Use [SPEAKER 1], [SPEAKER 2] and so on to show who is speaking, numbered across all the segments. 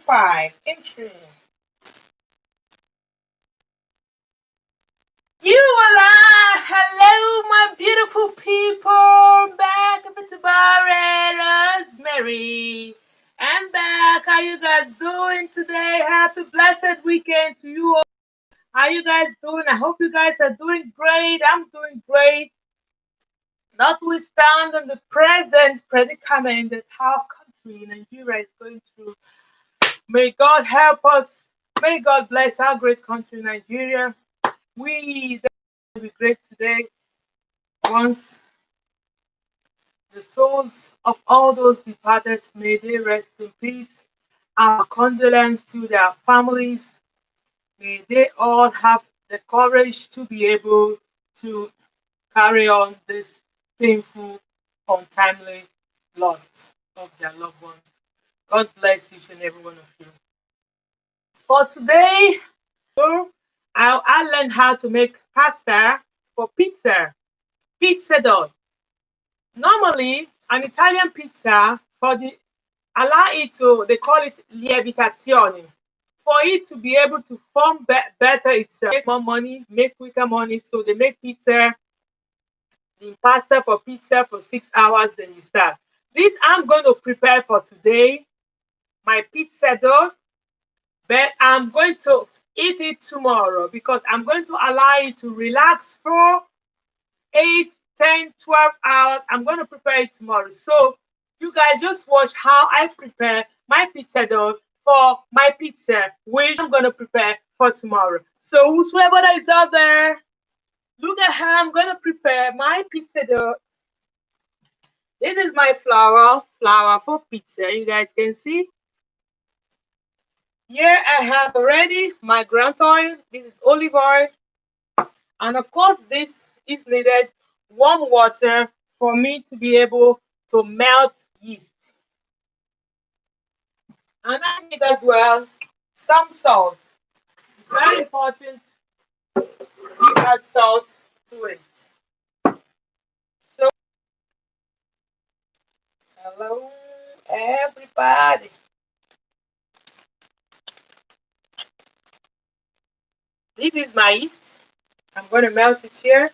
[SPEAKER 1] 5. Intro. You alive! Hello, my beautiful people. Back up to Barre Rosemary. I'm back. How you guys doing today? Happy blessed weekend to you all. How you guys doing? I hope you guys are doing great. I'm doing great. Notwithstanding the present predicament that our country, Nigeria, is going through. May God help us. May God bless our great country, Nigeria. We will be great today once the souls of all those departed may they rest in peace. Our condolence to their families. May they all have the courage to be able to carry on this painful, untimely loss of their loved ones. God bless each and every one of you. For today, I learned how to make pasta for pizza. Pizza dough. Normally, an Italian pizza for the allow it to they call it lievitazione. For it to be able to form better itself, make more money, make quicker money. So they make pizza, the pasta for pizza for 6 hours, then you start. This I'm going to prepare for today, my pizza dough, but I'm going to eat it tomorrow because I'm going to allow it to relax for 8, 10, 12 hours. I'm going to prepare it tomorrow. So you guys just watch how I prepare my pizza dough for my pizza, which I'm going to prepare for tomorrow. So whosoever that is out there, look at how I'm going to prepare my pizza dough. This is my flour for pizza. You guys can see. Here I have already my ground oil. This is olive oil. And of course, this is needed warm water for me to be able to melt yeast. And I need as well some salt. It's very important you add salt to it. So, hello, everybody. This is my yeast. I'm going to melt it here.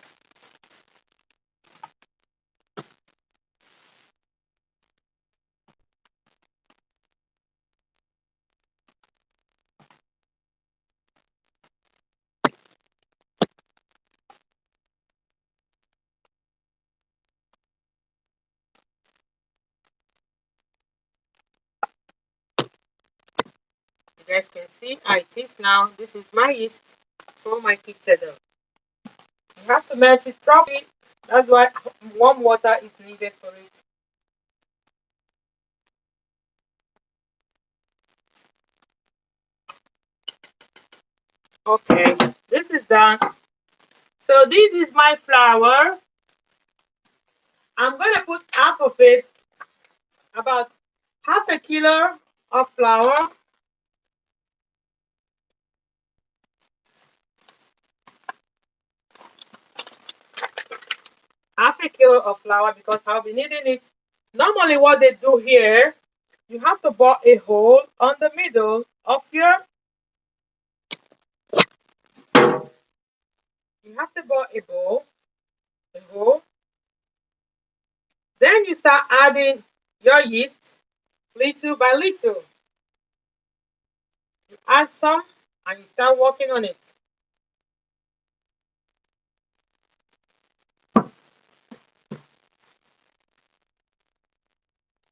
[SPEAKER 1] You guys can see I think now this is my yeast for my pizza dough. You have to melt it properly. That's why warm water is needed for it. Okay, this is done. So this is my flour. I'm going to put half of it, about half a kilo of flour. Half a kilo of flour because I'll be needing it. Normally what they do here, you have to bore a hole on the middle of you have to bore a hole. Then you start adding your yeast little by little. You add some and you start working on it.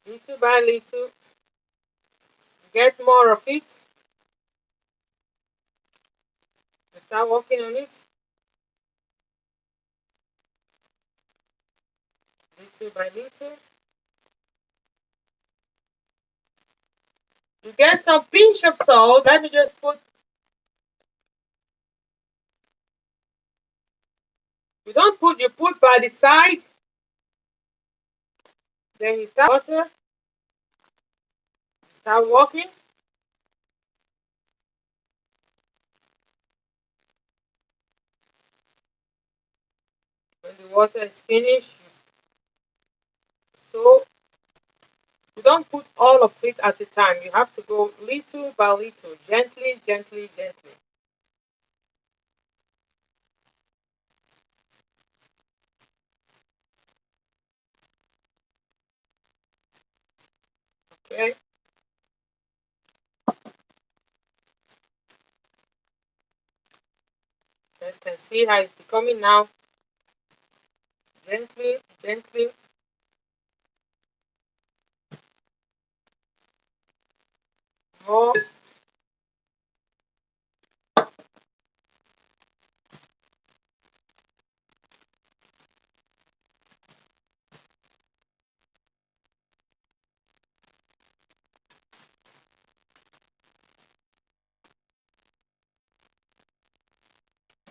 [SPEAKER 1] Little by little, you get more of it. You start working on it. Little by little. You get some pinch of salt. Let me just put. You don't put, you put by the side. Then you start water. Start working. When the water is finished, so You don't put all of it at a time. You have to go little by little, gently, gently, gently. Okay? You can see how it's becoming now. Gently, gently. More,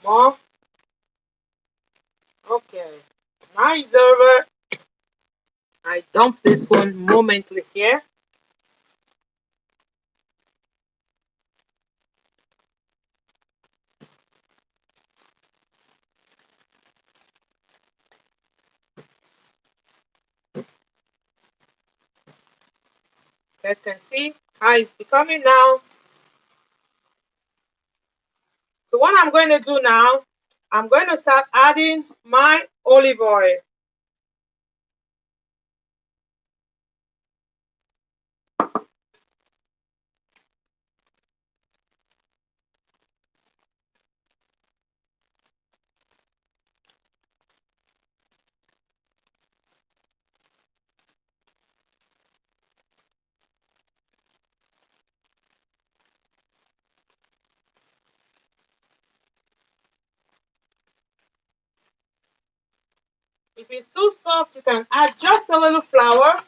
[SPEAKER 1] more. Okay. Now it's over. I dump this one momently here. You can see how it's becoming now. So what I'm going to do now, I'm going to start adding my olive oil. If it's too soft, you can add just a little flour.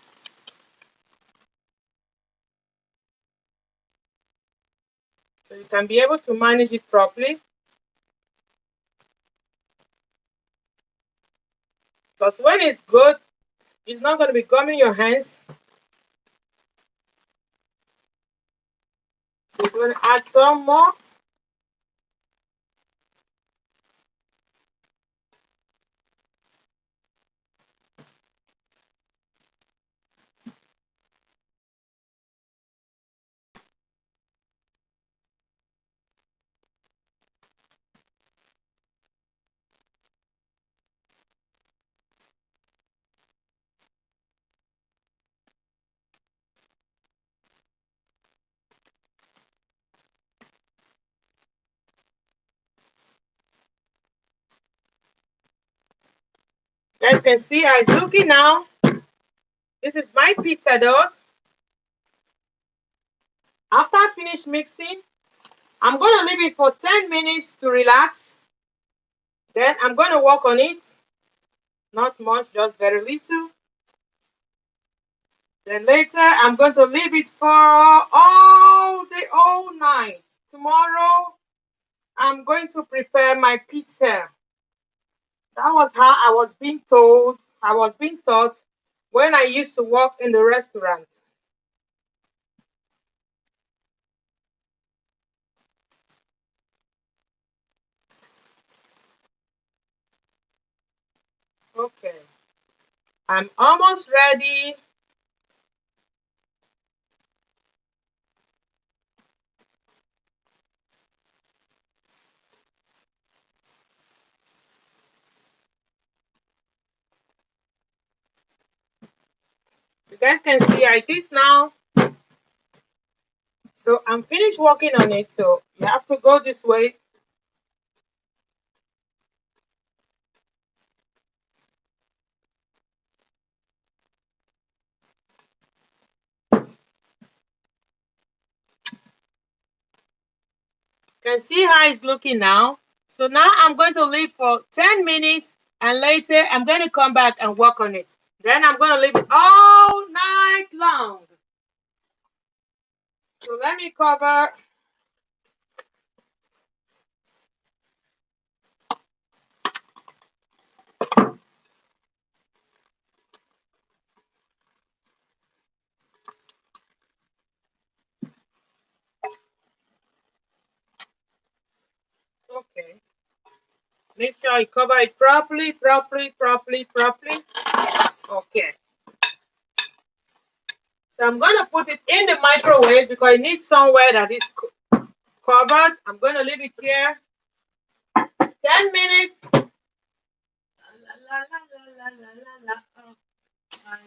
[SPEAKER 1] So you can be able to manage it properly. Because when it's good, it's not going to be gumming your hands. So you're going to add some more. You guys can see how it's looking now. This is my pizza dough. After I finish mixing, I'm going to leave it for 10 minutes to relax. Then I'm going to work on it. Not much, just very little. Then later, I'm going to leave it for all day, all night. Tomorrow, I'm going to prepare my pizza. That was how I was being told, I was being taught when I used to work in the restaurant. Okay, I'm almost ready. You guys can see how it is now. So I'm finished working on it. So you have to go this way. You can see how it's looking now. So now I'm going to leave for 10 minutes and later I'm going to come back and work on it. Then I'm going to leave it all night long. So let me cover. Okay. Make sure you cover it properly, properly, properly, properly. Okay. So I'm gonna put it in the microwave because I need somewhere that is covered. I'm gonna leave it here 10 minutes. La, la, la, la, la, la, la. Oh, my.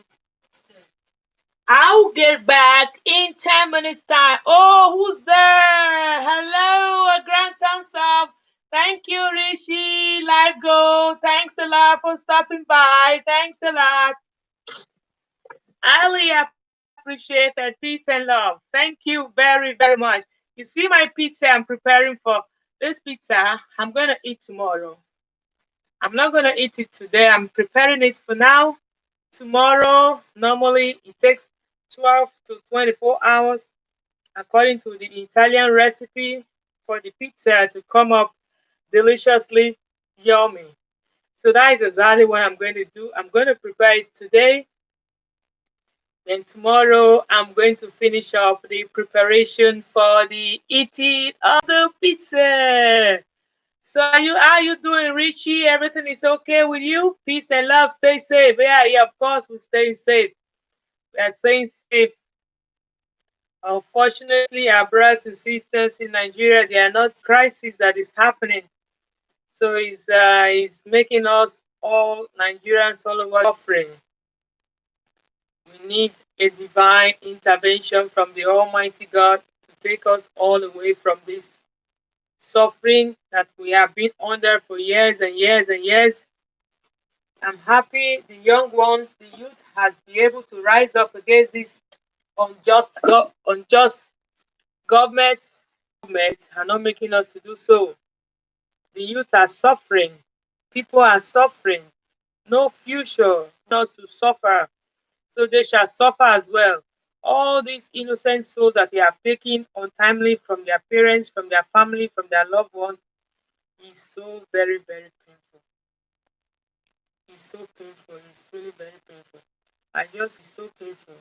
[SPEAKER 1] I'll get back in 10 minutes time. Oh, who's there? Hello, a grand thumbs up. Thank you, Rishi. Live go. Thanks a lot for stopping by. Thanks a lot. I really appreciate that. Peace and love. Thank you very, very much. You see my pizza I'm preparing for. This pizza I'm going to eat tomorrow. I'm not going to eat it today. I'm preparing it for now. Tomorrow, normally it takes 12 to 24 hours according to the Italian recipe for the pizza to come up deliciously yummy. So that is exactly what I'm going to do. I'm going to prepare it today. Then tomorrow I'm going to finish up the preparation for the eating of the pizza. So how you doing, Richie? Everything is okay with you? Peace and love. Stay safe. Yeah, yeah, of course we're staying safe. We are staying safe. Unfortunately, our brothers and sisters in Nigeria, they are not crisis that is happening. So it's making us all Nigerians all over suffering. We need a divine intervention from the Almighty God to take us all away from this suffering that we have been under for years and years and years. I'm happy the young ones, the youth, has been able to rise up against this unjust government. Government are not making us to do so. The youth are suffering. People are suffering. No future, not to suffer. So they shall suffer as well. All these innocent souls that they have taken untimely from their parents, from their family, from their loved ones, is so very, very painful. It's so painful. It's really very painful. It's so painful.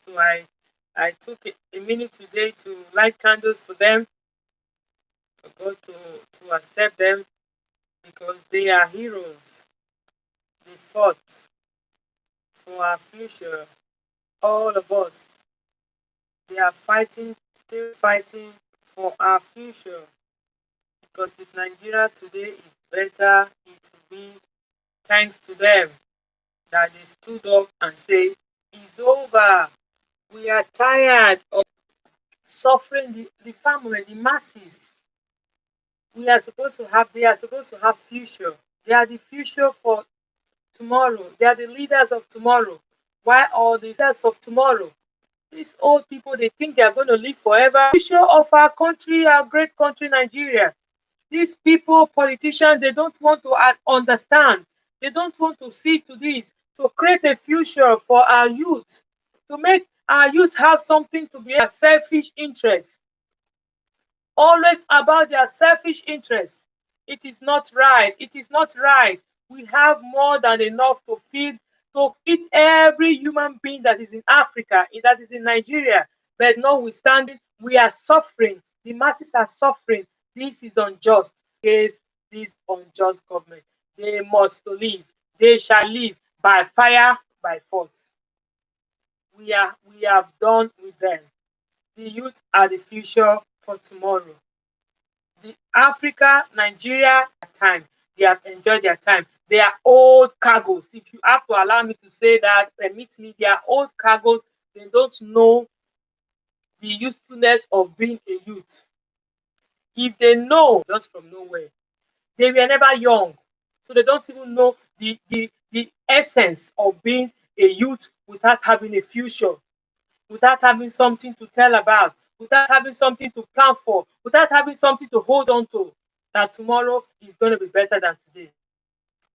[SPEAKER 1] So I took a minute today to light candles for them, for God to accept them because they are heroes. They fought for our future. All of us, they are fighting, still fighting for our future. Because if Nigeria today is better, it will be thanks to them that they stood up and say, it's over. We are tired of suffering the family, the masses. They are supposed to have future. They are the future for tomorrow. They are the leaders of tomorrow. Why are the leaders of tomorrow? These old people, they think they are going to live forever. Future of our country, our great country, Nigeria. These people, politicians, they don't want to understand. They don't want to see to this, to create a future for our youth, to make our youth have something to be a selfish interest. Always about their selfish interest. It is not right. It is not right. We have more than enough to feed every human being that is in Africa, that is in Nigeria. But notwithstanding, we are suffering. The masses are suffering. This is unjust. Against this unjust government. They must live. They shall live by fire, by force. We have done with them. The youth are the future for tomorrow. The Africa, Nigeria, time. They have enjoyed their time. They are old cargoes. If you have to allow me to say that, permit me, they are old cargoes. They don't know the usefulness of being a youth. If they know, just from nowhere, they were never young. So they don't even know the essence of being a youth without having a future, without having something to tell about, without having something to plan for, without having something to hold on to, that tomorrow is going to be better than today.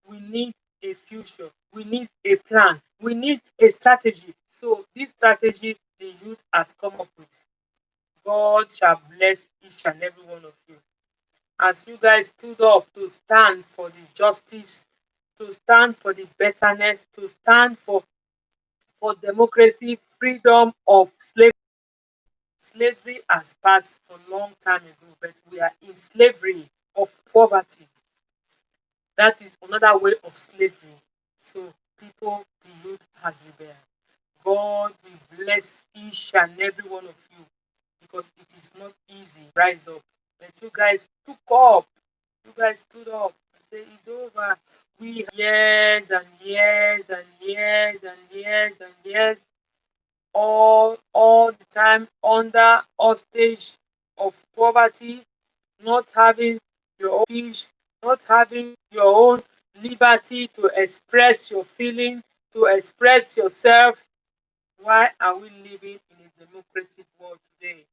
[SPEAKER 1] We need a future. We need a plan. We need a strategy. So this strategy the youth has come up with. God shall bless each and every one of you. As you guys stood up to stand for the justice, to stand for the betterness, to stand for democracy, freedom of slavery. Slavery has passed for a long time ago, but we are in slavery of poverty. That is another way of slavery. So people, the youth has rebelled. God will bless each and every one of you because it is not easy. Rise up. But you guys took up. You guys stood up and said, it's over. We years and years and years and years and years, all the time under hostage of poverty, not having your own speech, not having your own liberty to express your feeling, to express yourself. Why are we living in a democracy world today?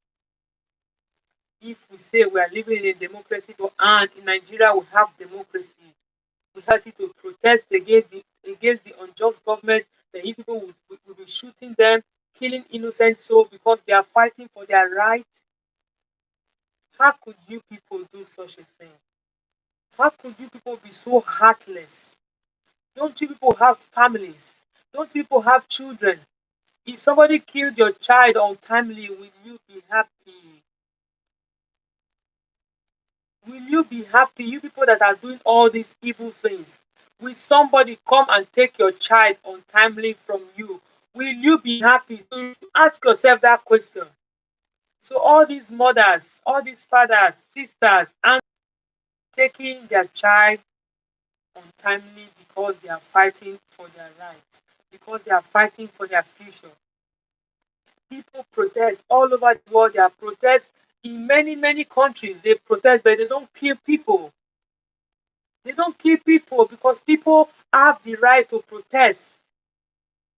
[SPEAKER 1] If we say we are living in a democracy world, and in Nigeria we have democracy, we have to protest against the unjust government, then you people will be shooting them, killing innocent souls because they are fighting for their right. How could you people do such a thing? How could you people be so heartless? Don't you people have families? Don't you people have children? If somebody killed your child untimely, will you be happy? Will you be happy? You people that are doing all these evil things. Will somebody come and take your child untimely from you? Will you be happy? So you should ask yourself that question. So all these mothers, all these fathers, sisters, and taking their child untimely because they are fighting for their rights, because they are fighting for their future. People protest all over the world. They are protest in many, many countries. They protest, but they don't kill people. They don't kill people because people have the right to protest.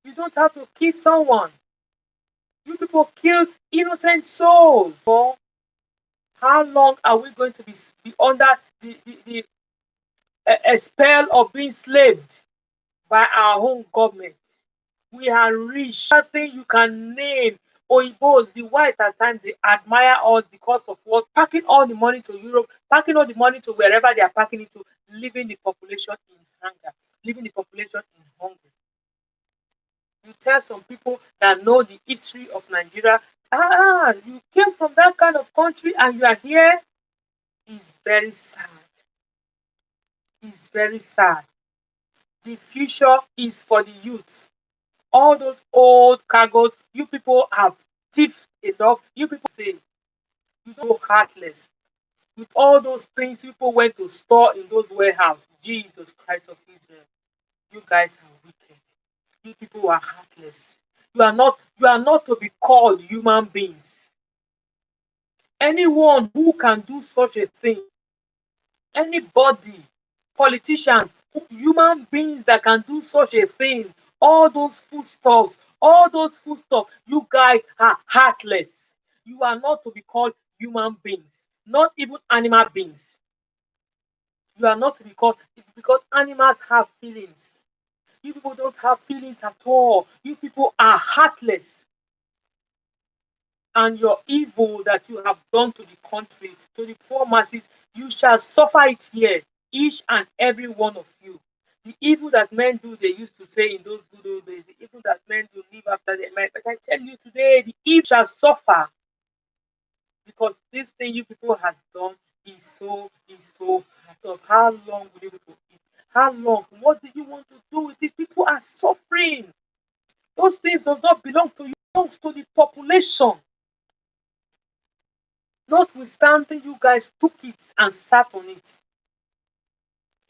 [SPEAKER 1] You don't have to kill someone. You people kill innocent souls. For how long are we going to be under a spell of being slaved by our own government? We are rich. Nothing you can name. Oyinbos, the white at times they admire us because of what? Packing all the money to Europe, packing all the money to wherever they are packing it to, leaving the population in hunger, leaving the population in hunger. You tell some people that know the history of Nigeria, you came from that kind of country and you are here. It's very sad. It's very sad. The future is for the youth. All those old cargoes, you people have thief enough. You people say you don't go heartless. With all those things people went to store in those warehouses. Jesus Christ of Israel. You guys are wicked. You people are heartless. You are not to be called human beings. Anyone who can do such a thing, anybody, politicians, human beings that can do such a thing, all those foodstuffs, you guys are heartless. You are not to be called human beings, not even animal beings. You are not to be called because animals have feelings. You people don't have feelings at all. You people are heartless. And your evil that you have done to the country, to the poor masses, you shall suffer it here, each and every one of you. The evil that men do, they used to say in those good old days, the evil that men do live after their mind. But I tell you today, the evil shall suffer because this thing you people has done is so hard. So how long will you people eat? How long? What do you want to do with it? People are suffering. Those things does not belong to you, it belongs to the population. Notwithstanding, you guys took it and sat on it.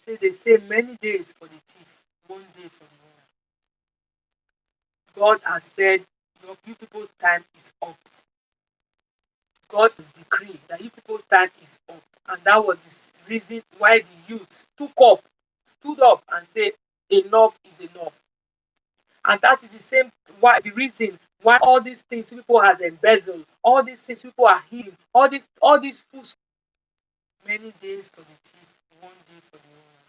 [SPEAKER 1] Say they say many days for the thief, one day for the owner. God has said your you people's time is up. God has decreed that you people's time is up. And that was the reason why the youth stood up and said, enough is enough. And that is the same why the reason why all these things people has embezzled, all these things people are hiding, all these fools, many days for the thief, one day for the owner.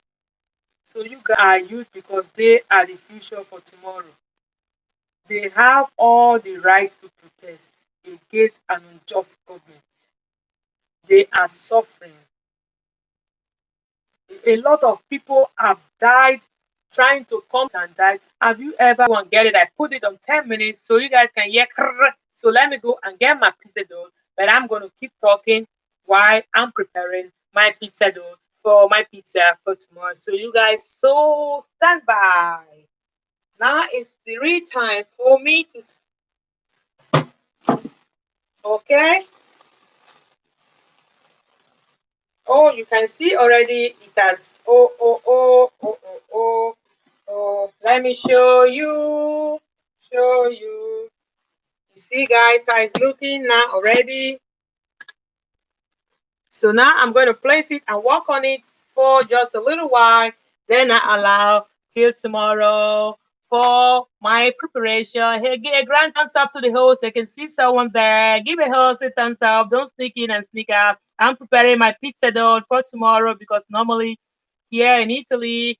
[SPEAKER 1] So you guys are youth because they are the future for tomorrow. They have all the right to protest against an unjust government. They are suffering. A lot of people have died trying to come and die. Have you ever one get it? I put it on 10 minutes so you guys can hear. So let me go and get my pizza dough. But I'm gonna keep talking while I'm preparing my pizza dough for my pizza for tomorrow. So you guys so stand by. Now it's the real time for me to, okay. Oh, you can see already it has, oh. Let me show you, show you. You see guys how it's looking now already. So now I'm going to place it and work on it for just a little while. Then I allow till tomorrow for my preparation. Hey, give a grand thumbs up to the host. I can see someone there. Give a host a thumbs up. Don't sneak in and sneak out. I'm preparing my pizza dough for tomorrow because normally here in Italy,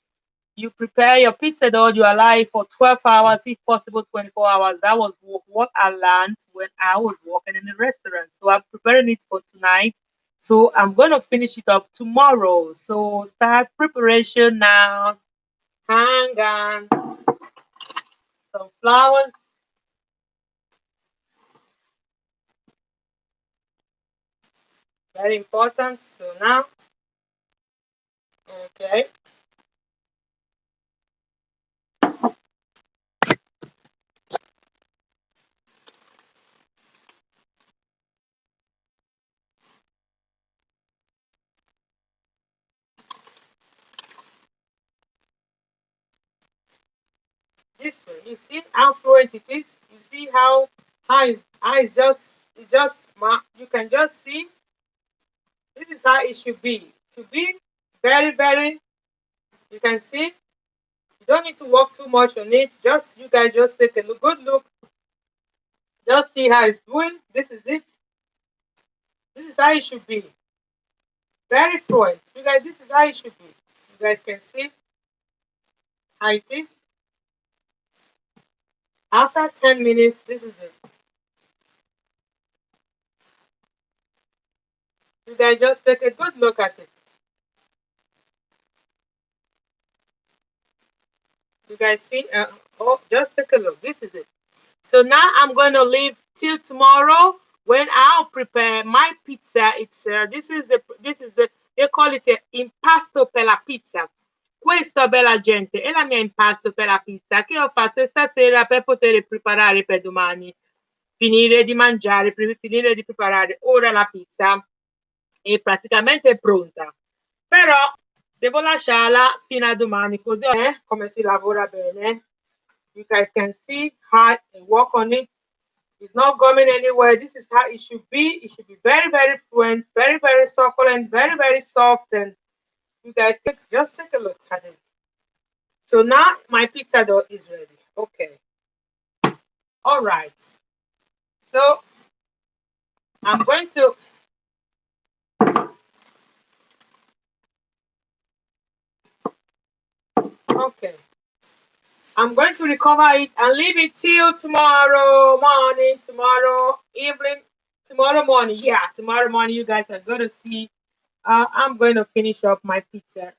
[SPEAKER 1] you prepare your pizza dough, you allow it for 12 hours, if possible 24 hours. That was what I learned when I was working in a restaurant. So I'm preparing it for tonight. So I'm going to finish it up tomorrow. So start preparation now. Hang on some flowers. Very important. So now, okay. This way. You see how fluent it is? You see how it's just you can just see this is how it should be. To be very, very, you can see, you don't need to work too much on it. Just you guys just take a good look. Just see how it's doing. This is it. This is how it should be. Very fluent. You guys, this is how it should be. You guys can see how it is. After 10 minutes, this is it. You guys just take a good look at it. You guys see? Oh, just take a look. This is it. So now I'm going to leave till tomorrow when I'll prepare my pizza. It's this is the they call it impasto per la pizza. Questo, bella gente, è la mia impasto per la pizza che ho fatto stasera per poter preparare per domani. Finire di mangiare, finire di preparare ora la pizza è praticamente pronta. Però devo lasciarla fino a domani, così come si lavora bene. You guys can see how I work on it. It's not going anywhere. This is how it should be. It should be very, very fluent, very, very succulent, very, very soft. And you guys just take a look at it. So now my pizza dough is ready. Okay. All right. So I'm going to, okay. I'm going to recover it and leave it till tomorrow morning, tomorrow evening, tomorrow morning. Yeah, tomorrow morning you guys are going to see. I'm going to finish up my pizza.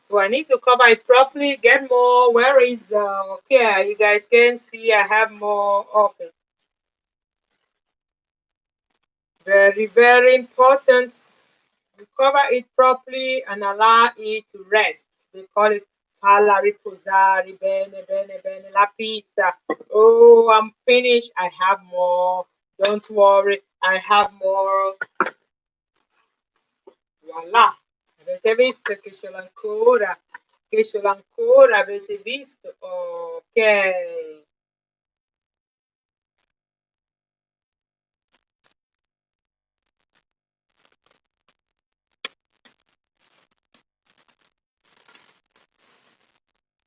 [SPEAKER 1] So I need to cover it properly, get more. Where is okay, you guys can see I have more of it. Very, very important. You cover it properly and allow it to rest. They call it pala riposare, bene, bene, bene, la pizza. Oh, I'm finished. I have more. Don't worry, I have more. Voilà. Avete visto che ce l'ho ancora? Che ce l'ho ancora, avete visto? Ok.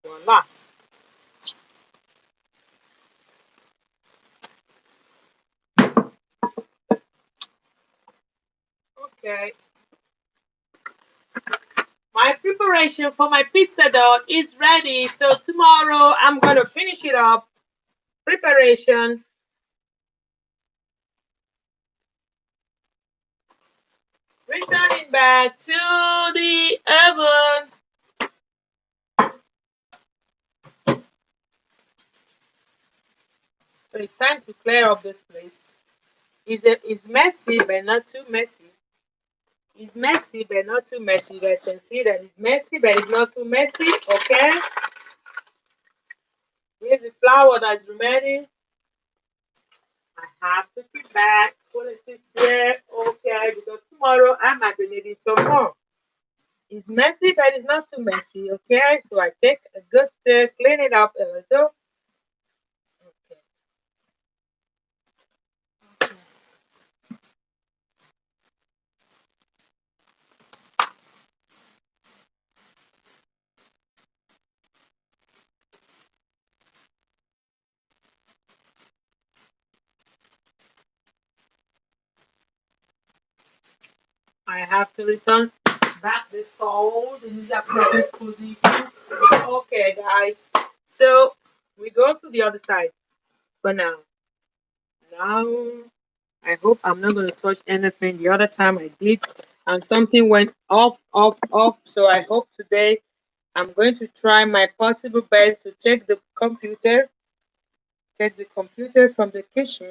[SPEAKER 1] Voilà. Okay. My preparation for my pizza dough is ready. So tomorrow I'm gonna finish it up. Preparation. Returning back to the oven. So it's time to clear up this place. It's messy, but not too messy. It's messy, but not too messy. You guys can see that it's messy, but it's not too messy. Okay. Here's the flour that's remaining. I have to keep back. Put it here. Okay, because tomorrow I might be needing some more. It's messy, but it's not too messy. Okay, so I take a good stick, clean it up a little. Okay. I have to return back the salt in the appropriate position. Okay, guys. So we go to the other side for now. Now, I hope I'm not going to touch anything. The other time I did, and something went off, off, off. So I hope today I'm going to try my possible best to check the computer from the kitchen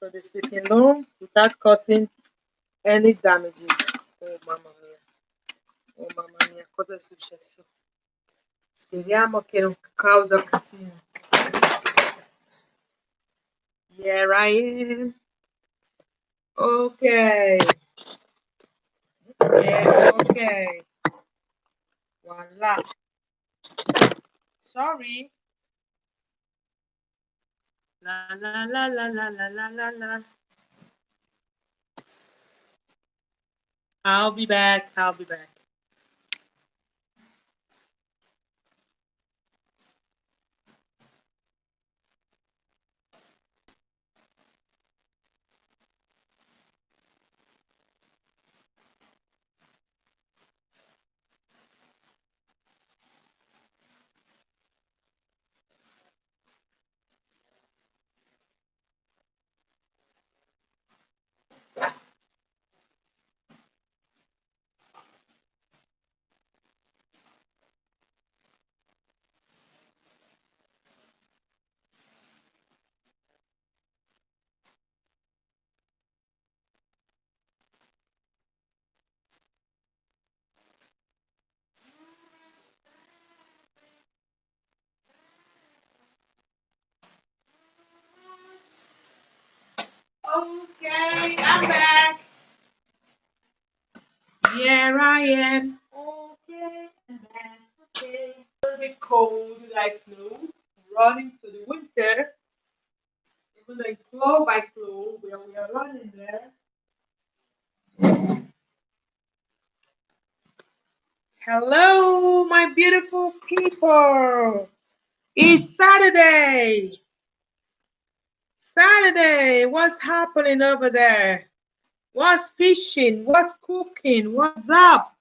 [SPEAKER 1] to the sitting room without causing any damages. Oh, mamma mia. Oh, mamma mia, cosa è successo? Speriamo che non causa casino. Here I am. Okay. Yeah, okay. Voila. Sorry. La la la la la la la la la. I'll be back. I'll be back. Okay, I'm back. Here I am. Okay, I'm back. Okay. A little bit cold, you guys know. Running to the winter. Even though it's slow by slow, we are running there. Hello, my beautiful people. It's Saturday. Saturday. What's happening over there? What's fishing? What's cooking? What's up?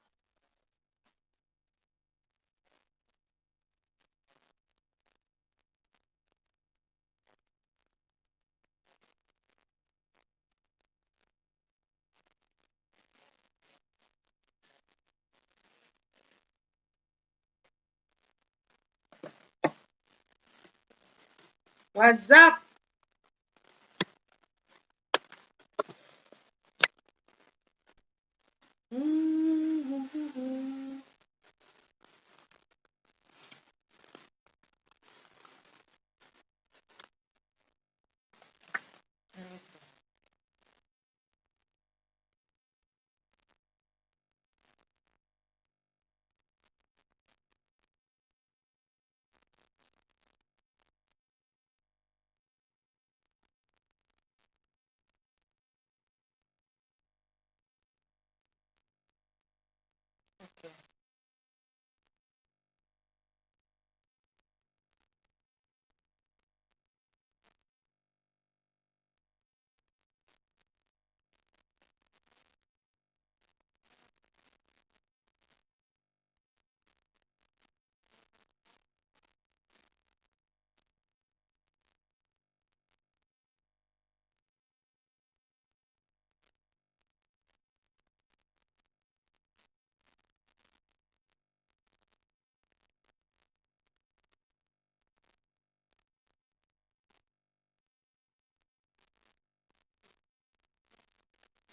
[SPEAKER 1] What's up?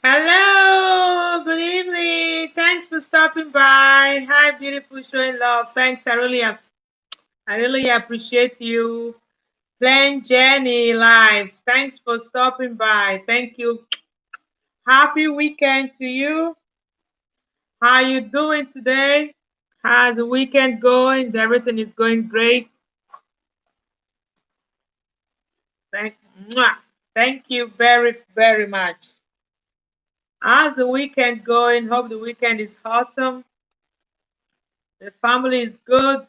[SPEAKER 1] Hello, good evening. Thanks for stopping by. Hi, beautiful, showing love. Thanks. I really appreciate you. Plain Jenny live. Thanks for stopping by. Thank you. Happy weekend to you. How you doing today? How's the weekend going? Everything is going great. Thank, mwah. Thank you very, very much. How's the weekend going? Hope the weekend is awesome. The family is good.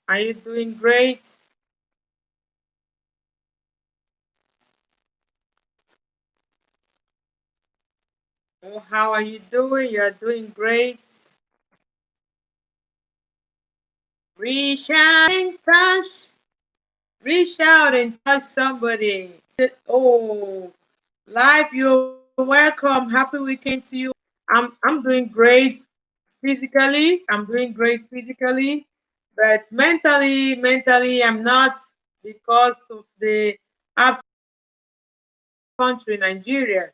[SPEAKER 1] Are you doing great? Oh, how are you doing? You are doing great. Reach out and touch. Reach out and touch somebody. Oh, live, you're welcome. Happy weekend to you. I'm doing great physically. I'm doing great physically, but mentally, I'm not because of the absent country, Nigeria.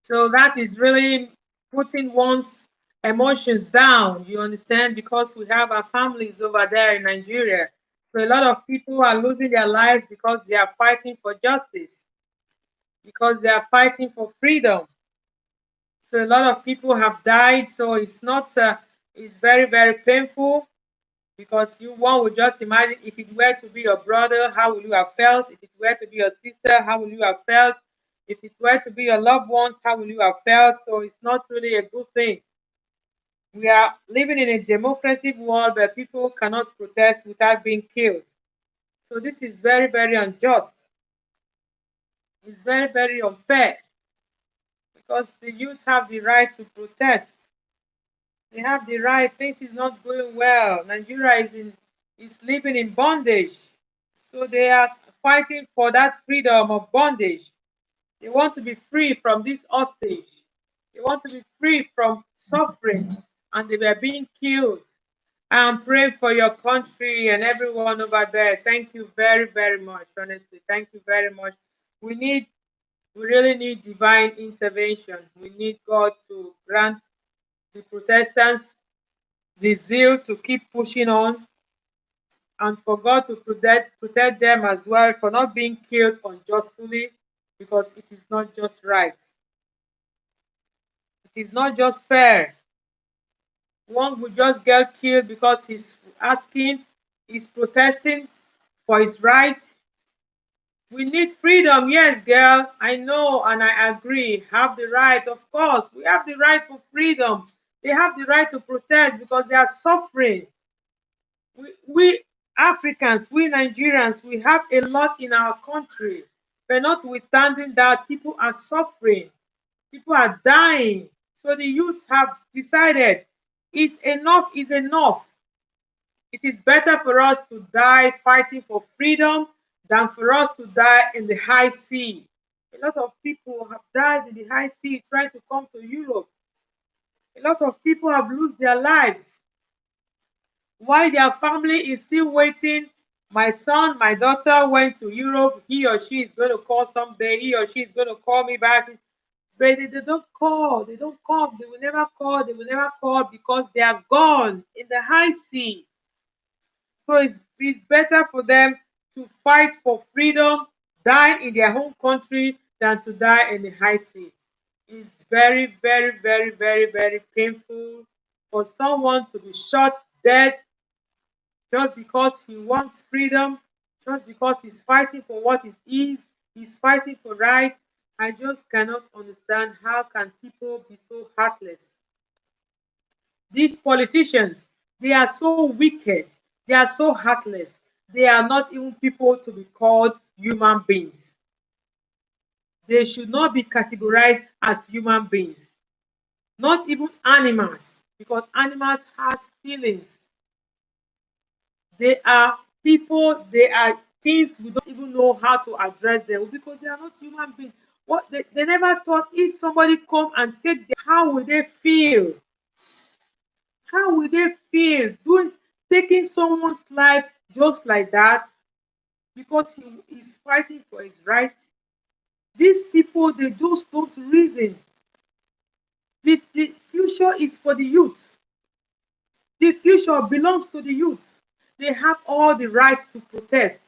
[SPEAKER 1] So that is really putting one's emotions down, you understand, because we have our families over there in Nigeria. So a lot of people are losing their lives because they are fighting for justice, because they are fighting for freedom. So a lot of people have died. So it's not, it's very, very painful because you one would just imagine if it were to be your brother, how would you have felt? If it were to be your sister, how would you have felt? If it were to be your loved ones, how would you have felt? So it's not really a good thing. We are living in a democratic world where people cannot protest without being killed. So this is very, very unjust. It's very, very unfair because the youth have the right to protest. They have the right. Things is not going well. Nigeria is living in bondage. So they are fighting for that freedom of bondage. They want to be free from this hostage. They want to be free from suffering, and they were being killed. I'm praying for your country and everyone over there. Thank you very, very much. Honestly, thank you very much. We need, we really need divine intervention. We need God to grant the Protestants the zeal to keep pushing on, and for God to protect them as well for not being killed unjustly, because it is not just right. It is not just fair. One would just get killed because he's protesting for his rights. We need freedom, yes, girl. I know and I agree. Have the right, of course. We have the right for freedom. They have the right to protest because they are suffering. We Africans, we Nigerians, we have a lot in our country. But notwithstanding that, people are suffering, people are dying. So the youths have decided it's enough is enough. It is better for us to die fighting for freedom than for us to die in the high sea. A lot of people have died in the high sea trying to come to Europe. A lot of people have lost their lives while their family is still waiting. My son, my daughter went to Europe. He or she is going to call someday. He or she is going to call me back. But they don't call. They don't come. They will never call. They will never call because they are gone in the high sea. So it's better for them to fight for freedom, die in their home country, than to die in the high sea. It's very, very, very, very, very painful for someone to be shot dead just because he wants freedom, just because he's fighting for what is his, he's fighting for right. I just cannot understand how can people be so heartless. These politicians, they are so wicked, they are so heartless. They are not even people to be called human beings. They should not be categorized as human beings, not even animals, because animals have feelings. They are people, they are things we don't even know how to address them because they are not human beings. What they never thought if somebody come and take their, how will they feel? How will they feel doing taking someone's life just like that? because he is fighting for his right. These people, they just don't reason. The future is for the youth. The future belongs to the youth. They have all the rights to protest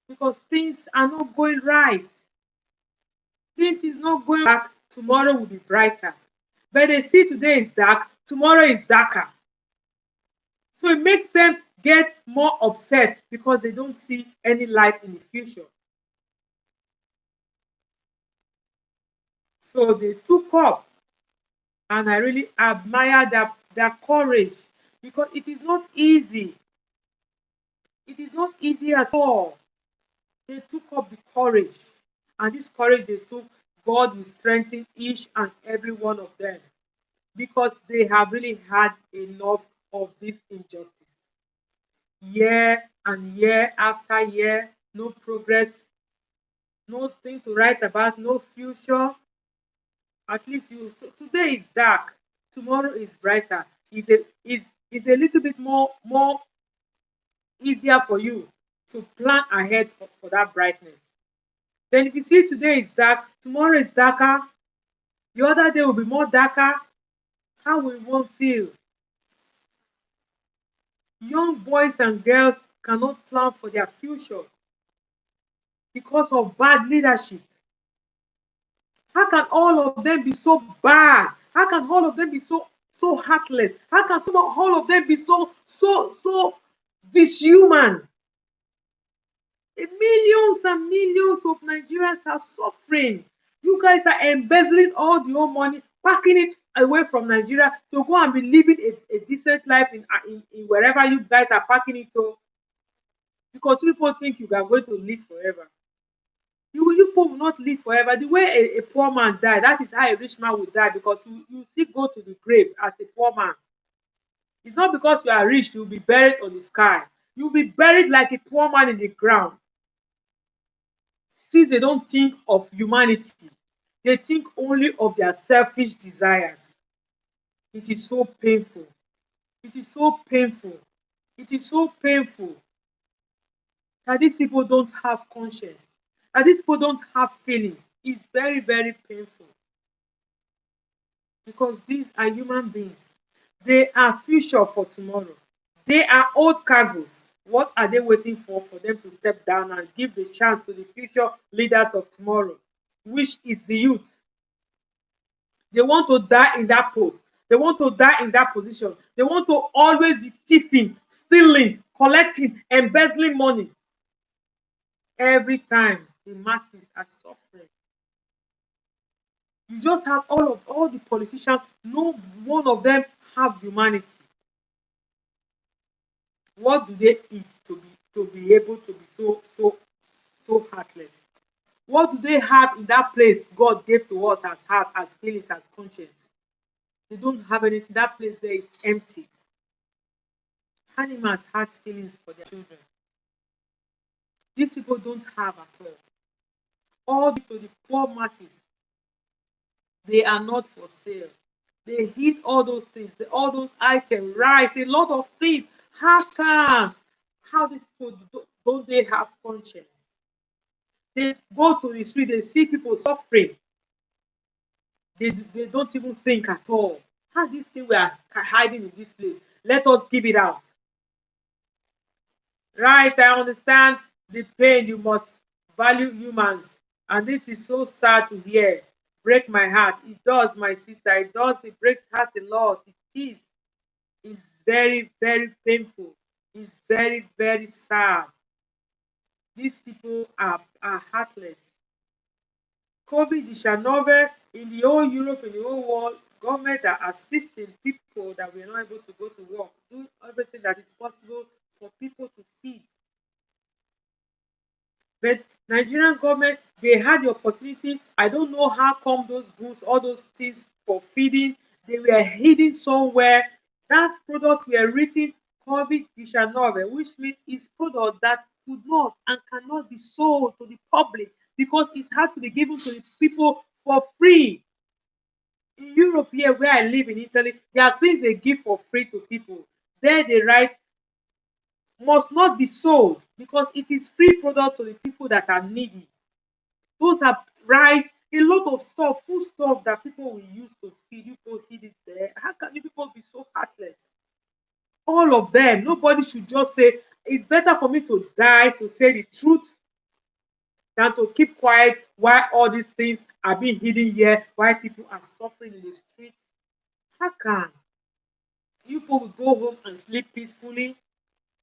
[SPEAKER 1] because things are not going right. Things is not going back. Tomorrow will be brighter. But they see today is dark, tomorrow is darker. So it makes them get more upset because they don't see any light in the future. So they took up, and I really admire their courage because it is not easy. It is not easy at all. They took up the courage, and this courage they took, God will strengthen each and every one of them because they have really had enough of this injustice. Year and year after year, no progress, nothing to write about, no future. At least you today is dark, tomorrow is brighter. Is a little bit more easier for you to plan ahead for that brightness. Then if you see today is dark, tomorrow is darker, the other day will be more darker, how will one feel? Young boys and girls cannot plan for their future because of bad leadership. How can all of them be so bad? How can all of them be so heartless? How can all of them be so dishuman? Millions and millions of Nigerians are suffering. You guys are embezzling all the old money, packing it away from Nigeria to go and be living a decent life in wherever you guys are packing it to, because people think you are going to live forever. You people will not live forever. The way a poor man died, that is how a rich man will die, because you still go to the grave as a poor man. It's not because you are rich, you'll be buried on the sky. You'll be buried like a poor man in the ground. Since they don't think of humanity, they think only of their selfish desires. It is so painful. It is so painful. It is so painful that these people don't have conscience, that these people don't have feelings. It's very, very painful because these are human beings. They are future for tomorrow. They are old cargoes. What are they waiting for them to step down and give the chance to the future leaders of tomorrow, which is the youth? They want to die in that post. They want to die in that position. They want to always be thieving, stealing, collecting, embezzling money. Every time the masses are suffering. You just have all the politicians, no one of them have humanity. What do they eat to be able to be so heartless? What do they have in that place God gave to us as heart, as feelings, as conscience? They don't have anything. That place there is empty. Animals have feelings for their children. These people don't have at all. All to the poor masses, they are not for sale. They hid all those things, all those items, rice, a lot of things. How come? How these people don't they have conscience? They go to the street, they see people suffering. They don't even think at all. How this thing we are hiding in this place? Let us give it out. Right, I understand the pain. You must value humans. And this is so sad to hear. Break my heart. It does, my sister. It does. It breaks heart a lot. It is. It's very, very painful. It's very, very sad. These people are heartless. COVID is another in the whole Europe, in the whole world. Government are assisting people that were not able to go to work, doing everything that is possible for people to feed. But Nigerian government, they had the opportunity. I don't know how come those goods, all those things for feeding, they were hidden somewhere. That product were written COVID Dishanove, which means it's product that could not and cannot be sold to the public because it had to be given to the people for free. In Europe here, where I live in Italy, there are things they give for free to people. There they write must not be sold because it is free product to the people that are needy. Those are rice, a lot of stuff, food stuff that people will use to feed. You go feed it there. How can you people be so heartless? All of them. Nobody should just say it's better for me to die to say the truth than to keep quiet while all these things are being hidden here, while people are suffering in the street. How can you people will go home and sleep peacefully?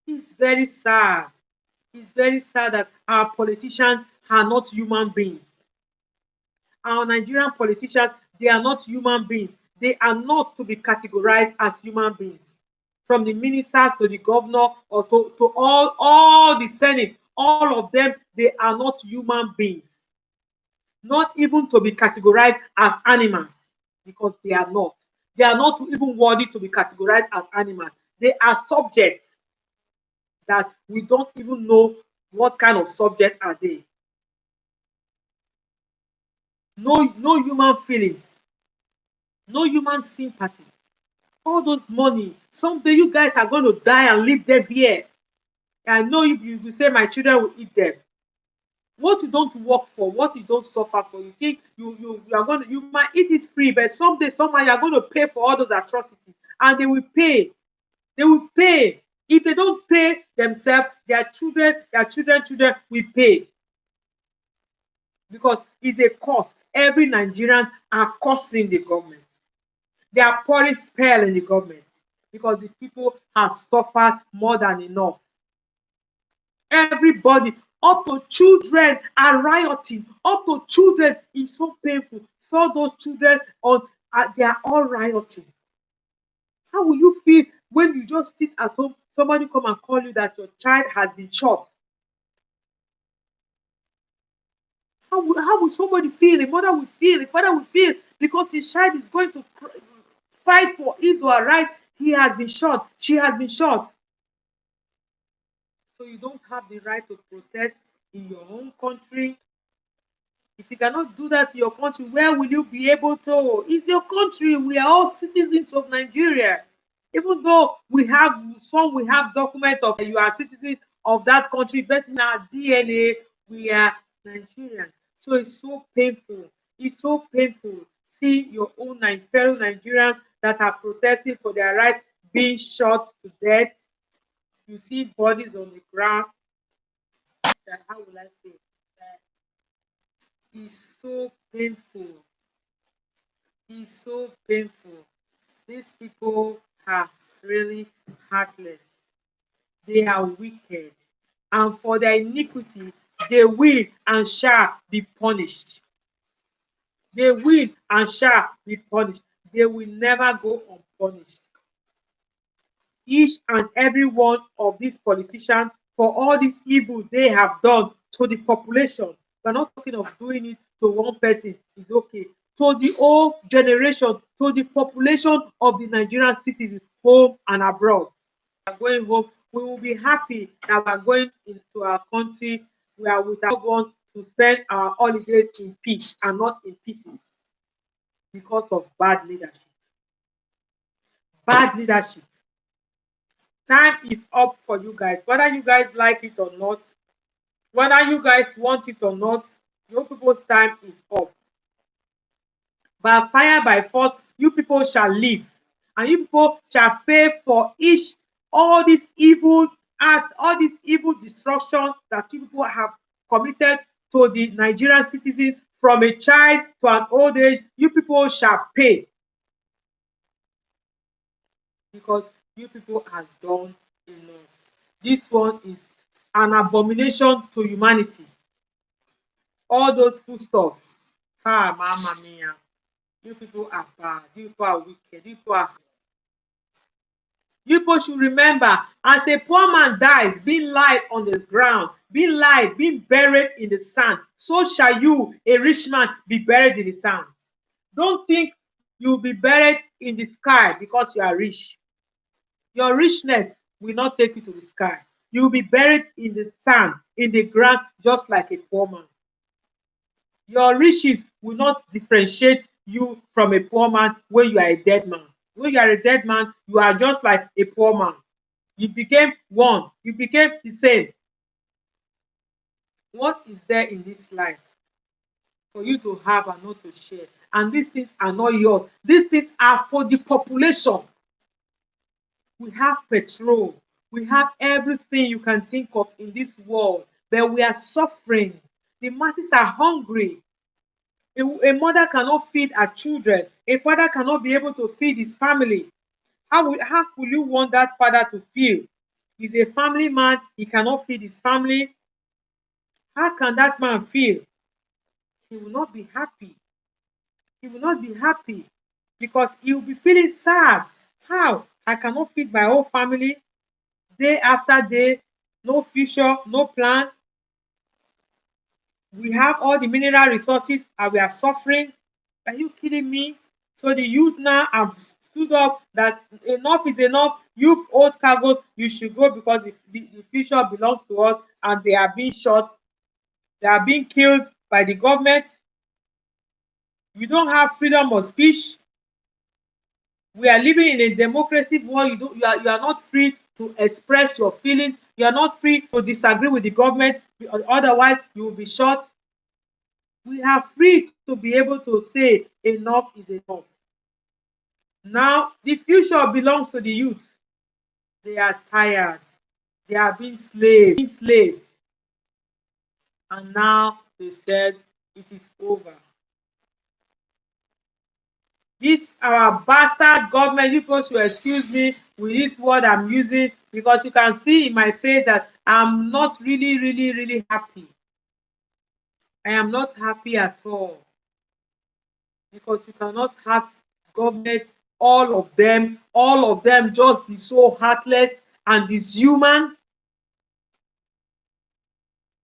[SPEAKER 1] It's very sad. It's very sad that our politicians are not human beings. Our Nigerian politicians, they are not human beings. They are not to be categorized as human beings. From the ministers to the governor or to all the senate, all of them, they are not human beings. Not even to be categorized as animals, because they are not. They are not even worthy to be categorized as animals. They are subjects that we don't even know what kind of subject are they. No human feelings, no human sympathy. All those money, someday you guys are going to die and leave them here. I know if you say my children will eat them. What you don't work for, what you don't suffer for, you think you are going to, you might eat it free, but someday somehow you are going to pay for all those atrocities, and they will pay. They will pay. If they don't pay themselves, their children will pay, because it's a cost. Every Nigerians are costing the government. They are pouring spell in the government because the people have suffered more than enough. Everybody, up to children, are rioting. Up to children is so painful. Saw those children on, they are all rioting. How will you feel when you just sit at home, somebody come and call you that your child has been shot? How will somebody feel? A mother will feel, a father will feel, because his child is going to fight for his or her right. He has been shot, she has been shot. So you don't have the right to protest in your own country. If you cannot do that in your country, where will you be able to? It's your country. We are all citizens of Nigeria. Even though we have documents of you are citizens of that country, but in our DNA, we are Nigerians. So it's so painful. It's so painful. See your own fellow Nigerians that are protesting for their rights being shot to death. You see bodies on the ground. How will I say? That is so painful. It's so painful. These people are really heartless. They are wicked. And for their iniquity, they will and shall be punished. They will and shall be punished. They will never go unpunished. Each and every one of these politicians, for all this evil they have done to the population. We're not talking of doing it to one person, it's okay. To the whole generation, to the population of the Nigerian citizens, home and abroad. We are going home, we will be happy that we are going into our country. We are with our loved ones to spend our holidays in peace and not in pieces because of bad leadership. Bad leadership. Time is up for you guys, whether you guys like it or not, whether you guys want it or not. Your people's time is up. By fire, by force, you people shall live, and you people shall pay for each all these evil acts, all this evil destruction that you people have committed to the Nigerian citizen, from a child to an old age. You people shall pay, because you people has done enough. This one is an abomination to humanity. All those foodstuffs, mama mia, you people are bad, you people are wicked, you people should remember, as a poor man dies, being laid on the ground, being buried in the sand, so shall you, a rich man, be buried in the sand. Don't think you'll be buried in the sky because you are rich. Your richness will not take you to the sky. You'll be buried in the sand, in the ground, just like a poor man. Your riches will not differentiate you from a poor man when you are a dead man. When you are a dead man, you are just like a poor man. You became one. You became the same. What is there in this life for you to have and not to share? And these things are not yours. These things are for the population. We have petrol. We have everything you can think of in this world, but we are suffering. The masses are hungry. A mother cannot feed her children. A father cannot be able to feed his family. How will you want that father to feel? He's a family man. He cannot feed his family. How can that man feel? He will not be happy. He will not be happy because he will be feeling sad. How? I cannot feed my whole family day after day, no future, no plan. We have all the mineral resources and we are suffering. Are you kidding me? So the youth now have stood up that enough is enough. You old cargoes, you should go because the future belongs to us, and they are being shot. They are being killed by the government. You don't have freedom of speech. We are living in a democracy world. You are not free to express your feelings. You are not free to disagree with the government. Otherwise, you will be shot. We are free to be able to say enough is enough. Now, the future belongs to the youth. They are tired. They are being slaves. And now they said it is over. This our bastard government, you supposed to excuse me with this word I'm using, because you can see in my face that I'm not really happy. I am not happy at all, because you cannot have government, all of them just be so heartless and dishuman,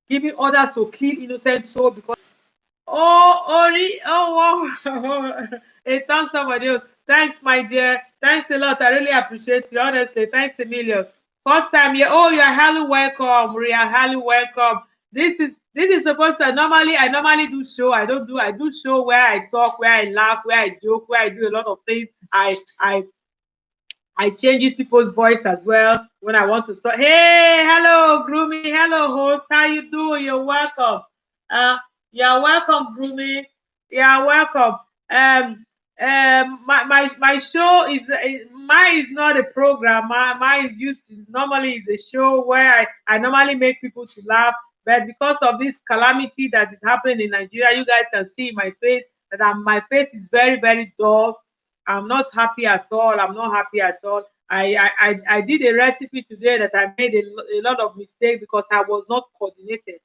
[SPEAKER 1] giving orders to kill innocent soul because wow. It sounds somebody else. Thanks, my dear. Thanks a lot. I really appreciate you. Honestly, thanks a million. First time here. Oh, you're highly welcome. We are highly welcome. This is supposed to I normally do show. I do show where I talk, where I laugh, where I joke, where I do a lot of things. I changes people's voice as well when I want to talk. Hey, hello, Groomy. Hello, host. How you doing? You're welcome. Uh, you're welcome, Groomy. You're welcome. My show is mine is not a program. Mine is used to normally is a show where I normally make people to laugh. But because of this calamity that is happening in Nigeria, you guys can see my face that my face is very dull. I'm not happy at all. I'm not happy at all. I did a recipe today that I made a lot of mistakes because I was not coordinated.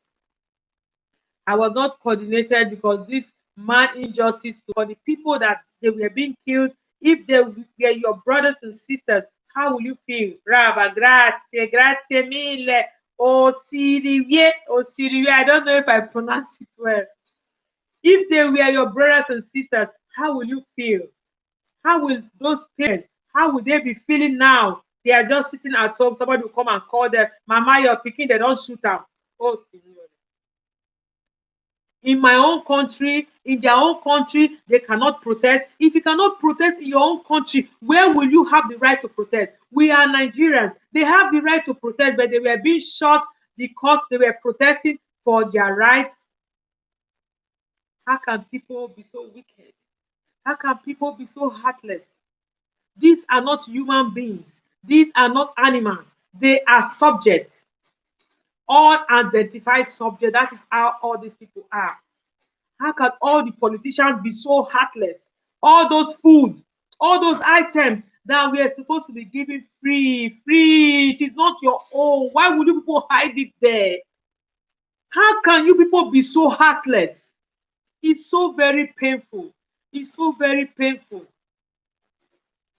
[SPEAKER 1] I was not coordinated because this man injustice for the people that they were being killed. If they were your brothers and sisters, how will you feel? Brava, grazie mille. Osiriwie. I don't know if I pronounce it well. If they were your brothers and sisters, how will you feel? How will those parents, how will they be feeling now? They are just sitting at home. Somebody will come and call them, Mama, you're picking, they don't shoot them. Oh, Signor. In my own country, in their own country, they cannot protest. If you cannot protest in your own country, where will you have the right to protest? We are Nigerians. They have the right to protest, but they were being shot because they were protesting for their rights. How can people be so wicked? How can people be so heartless? These are not human beings. These are not animals. They are subjects. Unidentified subjects. That is how all these people are. How can all the politicians be so heartless? All those food, all those items that we are supposed to be giving free. It is not your own. Why would you people hide it there? How can you people be so heartless? It's so very painful. It's so very painful.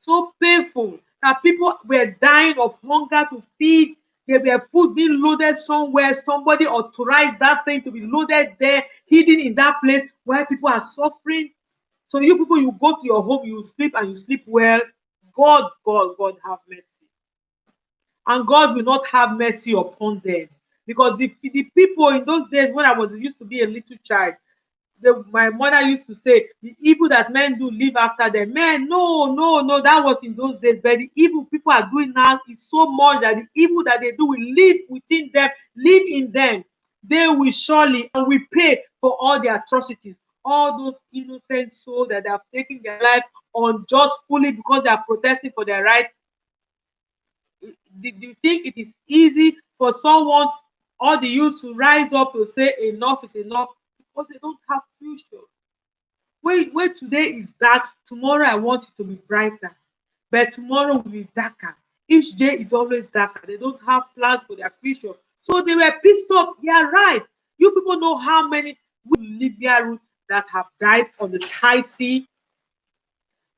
[SPEAKER 1] So painful that people were dying of hunger to feed. There were food being loaded somewhere. Somebody authorized that thing to be loaded there, hidden in that place where people are suffering. So you people, you go to your home, you sleep and you sleep well. God have mercy. And God will not have mercy upon them. Because the people in those days when I was used to be a little child, My mother used to say, the evil that men do live after them. Men, no, no, no, that was in those days. But the evil people are doing now is so much that the evil that they do will live within them, live in them. They will surely and we pay for all the atrocities. All those innocent souls that have taken their life unjustly because they are protesting for their rights. Do you think it is easy for someone, all the youth, to rise up to say enough is enough? Because they don't have future. Where today is dark, tomorrow I want it to be brighter. But tomorrow will be darker. Each day is always darker. They don't have plans for their future. So they were pissed off. They are right. You people know how many Libya route that have died on the high sea,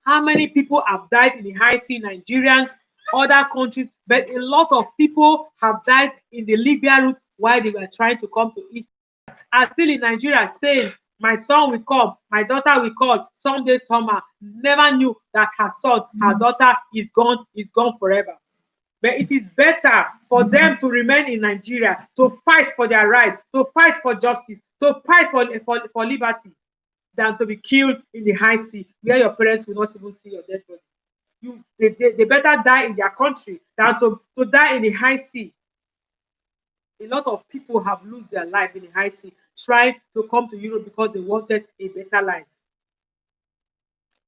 [SPEAKER 1] how many people have died in the high sea, Nigerians, other countries, but a lot of people have died in the Libya route while they were trying to come to it. And still in Nigeria saying, my son will come, my daughter will come someday, summer. Never knew that her son, her daughter is gone forever. But it is better for them to remain in Nigeria, to fight for their right, to fight for justice, to fight for liberty, than to be killed in the high sea where your parents will not even see your dead body. They better die in their country than to die in the high sea. A lot of people have lost their life in the high sea trying to come to Europe because they wanted a better life.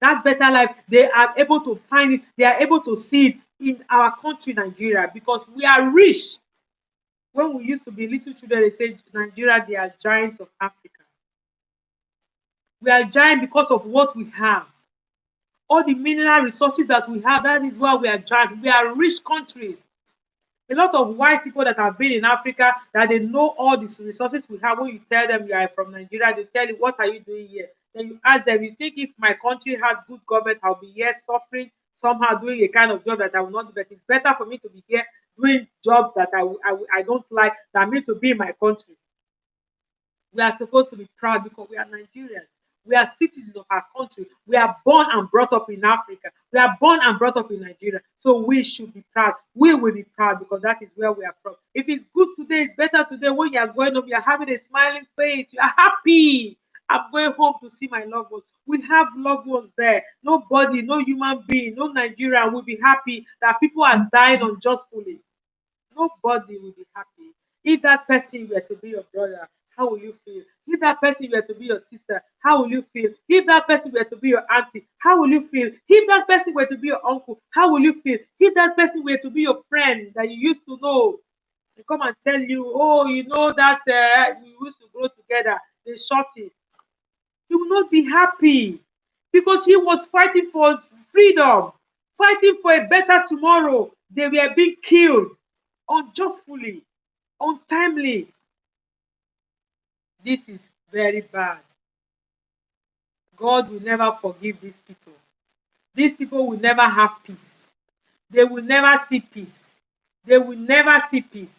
[SPEAKER 1] That better life, they are able to find it, they are able to see it in our country, Nigeria, because we are rich. When we used to be little children, they say Nigeria, they are giants of Africa. We are giant because of what we have. All the mineral resources that we have, that is why we are giant. We are rich countries. A lot of white people that have been in Africa, that they know all these resources we have. When you tell them you are from Nigeria, they tell you, what are you doing here? Then you ask them, you think if my country has good government, I'll be here suffering, somehow doing a kind of job that I will not do. But it's better for me to be here doing jobs that I don't like than me to be in my country. We are supposed to be proud because we are Nigerians. We are citizens of our country. We are born and brought up in Africa. We are born and brought up in Nigeria. So we should be proud. We will be proud because that is where we are from. If it's good today, it's better today. When you are going home, you are having a smiling face. You are happy. I'm going home to see my loved ones. We have loved ones there. Nobody, no human being, no Nigerian will be happy that people are dying unjustly. Nobody will be happy. If that person were to be your brother, how will you feel? If that person were to be your sister, how will you feel? If that person were to be your auntie, how will you feel? If that person were to be your uncle, how will you feel? If that person were to be your friend that you used to know, they come and tell you, oh, you know that we used to grow together, they shot him. You will not be happy because he was fighting for freedom, fighting for a better tomorrow. They were being killed unjustly, untimely. This is very bad. God will never forgive these people. These people will never have peace. They will never see peace. They will never see peace.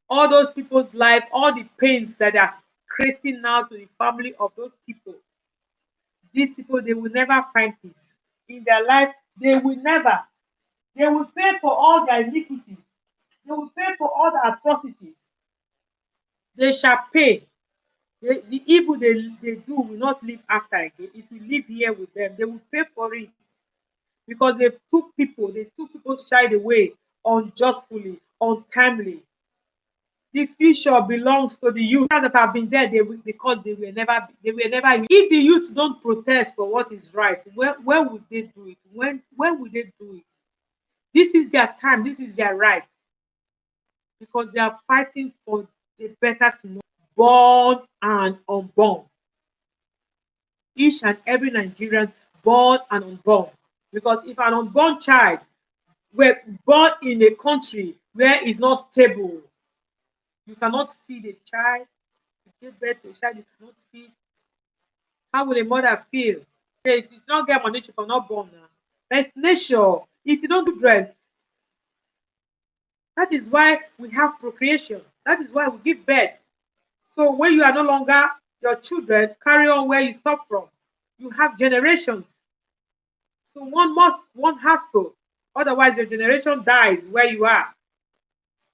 [SPEAKER 1] All those people's life, all the pains that are creating now to the family of those people, these people, they will never find peace. In their life, they will never. They will pay for all their iniquities. They will pay for all the atrocities. They shall pay. The evil they do will not live after again. It will live here with them. They will pay for it because they took people's child away unjustly, untimely. The future belongs to the youth that have been there. Because they were never. If the youth don't protest for what is right, when would they do it? When would they do it? This is their time. This is their right because they are fighting for a better tomorrow, born and unborn. Each and every Nigerian, born and unborn. Because if an unborn child were born in a country where it's not stable, you cannot feed a child, you give birth to a child, you cannot feed. How will a mother feel? Say, if she's not get money, she cannot born now. That's nature. If you don't do dread, that is why we have procreation. That is why we give birth. So when you are no longer, your children carry on where you stop from. You have generations. So one has to. Otherwise, your generation dies where you are.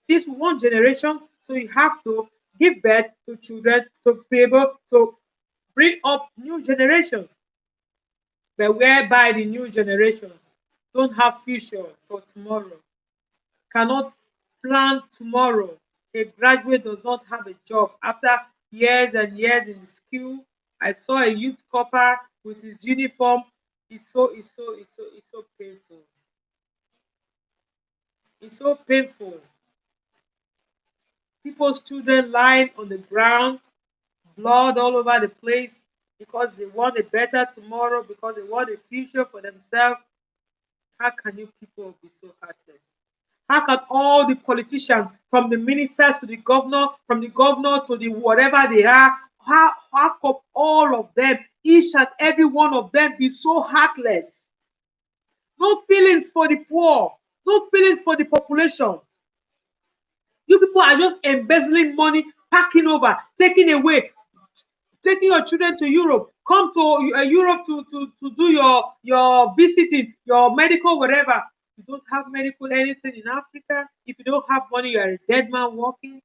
[SPEAKER 1] Since we want generation, so you have to give birth to children to be able to bring up new generations, but whereby the new generations don't have future for tomorrow, cannot plan tomorrow. A graduate does not have a job after years and years in the school. I saw a youth copper with his uniform. It's so painful. It's so painful. People's children lying on the ground, blood all over the place because they want a better tomorrow, because they want a future for themselves. How can you people be so heartless? How can all the politicians, from the ministers to the governor, from the governor to the whatever they are, how come all of them, each and every one of them, be so heartless? No feelings for the poor, no feelings for the population. You people are just embezzling money, packing over, taking away, taking your children to Europe. Come to Europe to do your visiting, your medical, whatever. You don't have medical anything in Africa. If you don't have money, you are a dead man walking.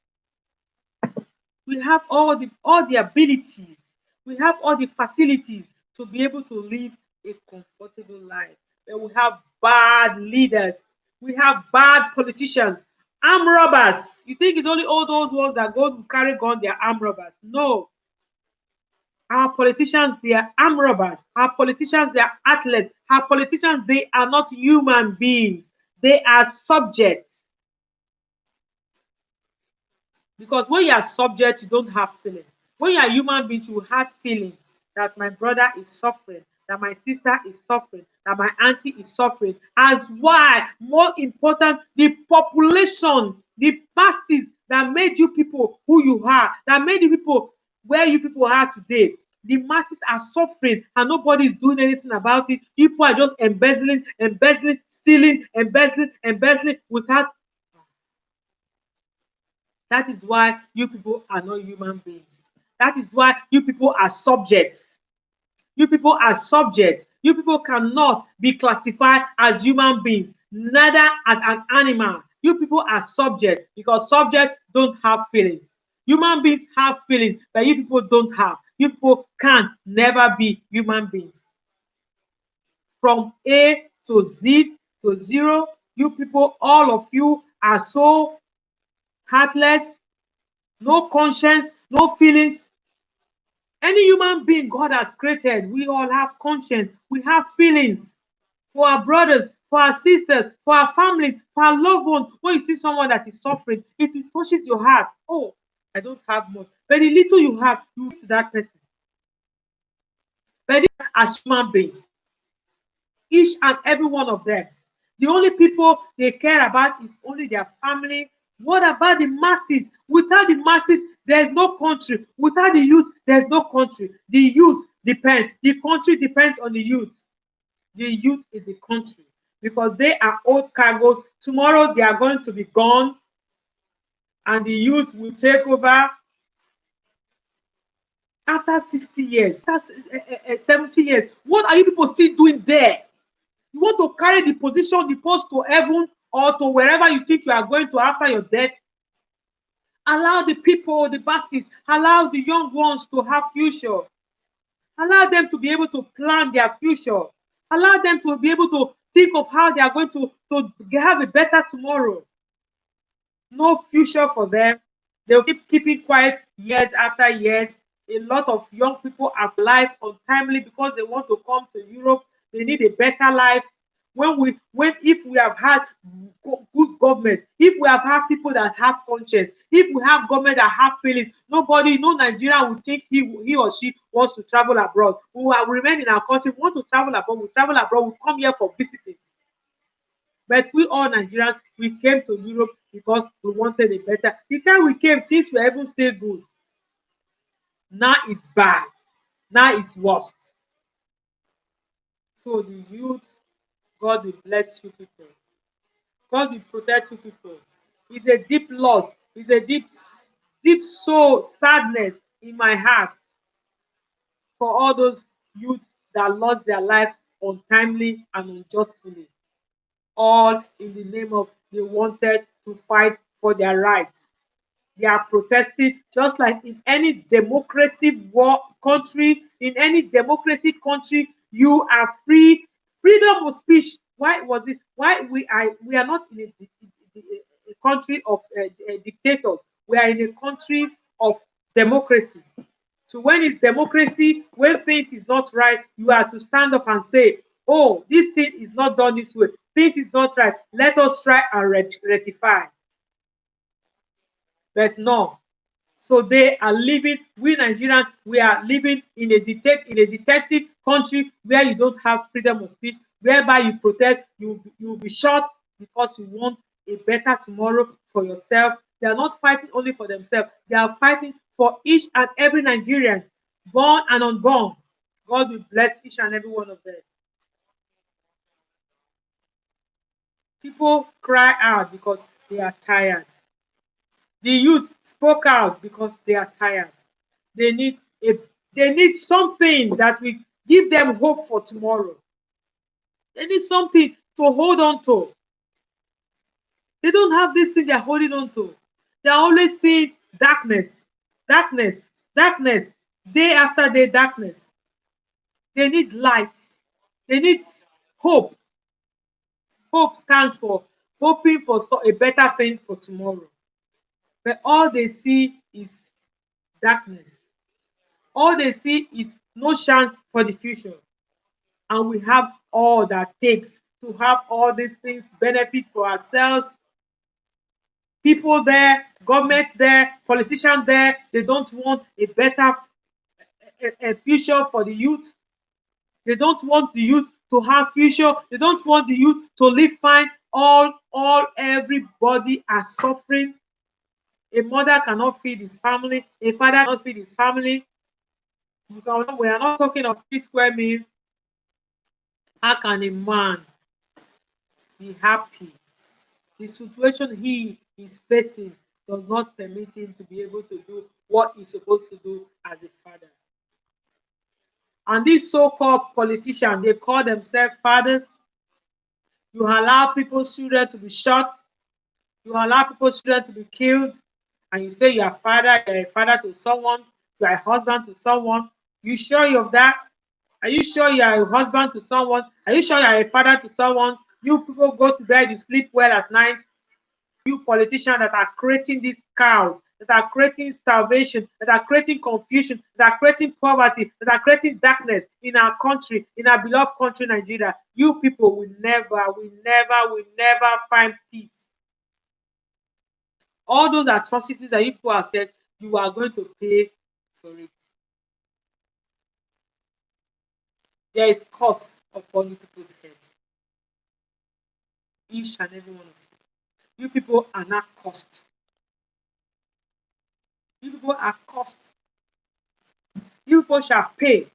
[SPEAKER 1] We have all the abilities. We have all the facilities to be able to live a comfortable life. But we have bad leaders. We have bad politicians. Armed robbers. You think it's only all those ones that go to carry gun, they are armed robbers? No. Our politicians, they are armed robbers. Our politicians, they are athletes. Our politicians, they are not human beings. They are subjects. Because when you are subject, you don't have feeling. When you are human beings, you have feeling that my brother is suffering, that my sister is suffering, that my auntie is suffering. As why, more important, the population, the masses that made you people who you are, that made you people where you people are today. The masses are suffering and nobody is doing anything about it. People are just embezzling, embezzling, stealing, embezzling, embezzling without. That is why you people are not human beings. That is why you people are subjects. You people are subjects. You people cannot be classified as human beings, neither as an animal. You people are subjects because subjects don't have feelings. Human beings have feelings, but you people don't have. You people can never be human beings. From A to Z to zero, you people, all of you are so heartless, no conscience, no feelings. Any human being God has created, we all have conscience, we have feelings for our brothers, for our sisters, for our families, for our loved ones. When you see someone that is suffering, it touches your heart. Oh, I don't have much, but the little you have, you give to that person. But as human beings, each and every one of them, the only people they care about is only their family. What about the masses? Without the masses, there's no country. Without the youth, there's no country. The youth depends. The country depends on the youth. The youth is the country because they are old cargoes. Tomorrow they are going to be gone, and the youth will take over after 60 years, after 70 years. What are you people still doing there? You want to carry the position, the post to heaven or to wherever you think you are going to after your death? Allow the people, the baskets, allow the young ones to have future. Allow them to be able to plan their future. Allow them to be able to think of how they are going to have a better tomorrow. No future for them. They'll keep keeping quiet years after years. A lot of young people are alive untimely because they want to come to Europe. They need a better life. When if we have had good government, if we have had people that have conscience, if we have government that have feelings, nobody, no Nigerian will think he or she wants to travel abroad. We will remain in our country. We want to travel abroad, we travel abroad, we come here for visiting. But we all Nigerians, we came to Europe because we wanted a better. The time we came, things were even still good. Now it's bad. Now it's worse. So the youth, God will bless you people. God will protect you people. It's a deep loss. It's a deep soul sadness in my heart for all those youth that lost their life untimely and unjustly. All in the name of they wanted to fight for their rights. They are protesting just like in any democracy war country. In any democracy country, you are free. Freedom of speech. Why was it? Why we are not in a country of dictators. We are in a country of democracy. So when it's democracy, when things is not right, you have to stand up and say, "Oh, this thing is not done this way. This is not right. Let us try and rectify." But no. So they are living. We Nigerians, we are living in a detective country where you don't have freedom of speech, whereby you protest, you will be shot because you want a better tomorrow for yourself. They are not fighting only for themselves. They are fighting for each and every Nigerian, born and unborn. God will bless each and every one of them. People cry out because they are tired. The youth spoke out because they are tired. They need a they need something that will give them hope for tomorrow. They need something to hold on to. They don't have this thing they're holding on to. They're always seeing darkness, darkness, darkness, day after day, darkness. They need light. They need hope. Hope stands for hoping for a better thing for tomorrow. But all they see is darkness. All they see is no chance for the future. And we have all that takes to have all these things benefit for ourselves. People there, government there, politicians there, they don't want a better a future for the youth. They don't want the youth to have future. They don't want the youth to live fine. Everybody are suffering. A mother cannot feed his family. A father cannot feed his family. We are not talking of 3 square meal. How can a man be happy? The situation he is facing does not permit him to be able to do what he's supposed to do as a father. And these so-called politicians, they call themselves fathers. You allow people's children to be shot. You allow people's children to be killed. And you say you're a father to someone, you're a husband to someone. You sure of that? Are you sure you are a husband to someone? Are you sure you are a father to someone? You people go to bed, you sleep well at night. You politicians that are creating these chaos, that are creating starvation, that are creating confusion, that are creating poverty, that are creating darkness in our country, in our beloved country, Nigeria. You people will never find peace. All those atrocities that you people have said, you are going to pay for it. There is cost upon you people's head. Each and every one of you. You people are not cost. You people are cost. You people shall pay.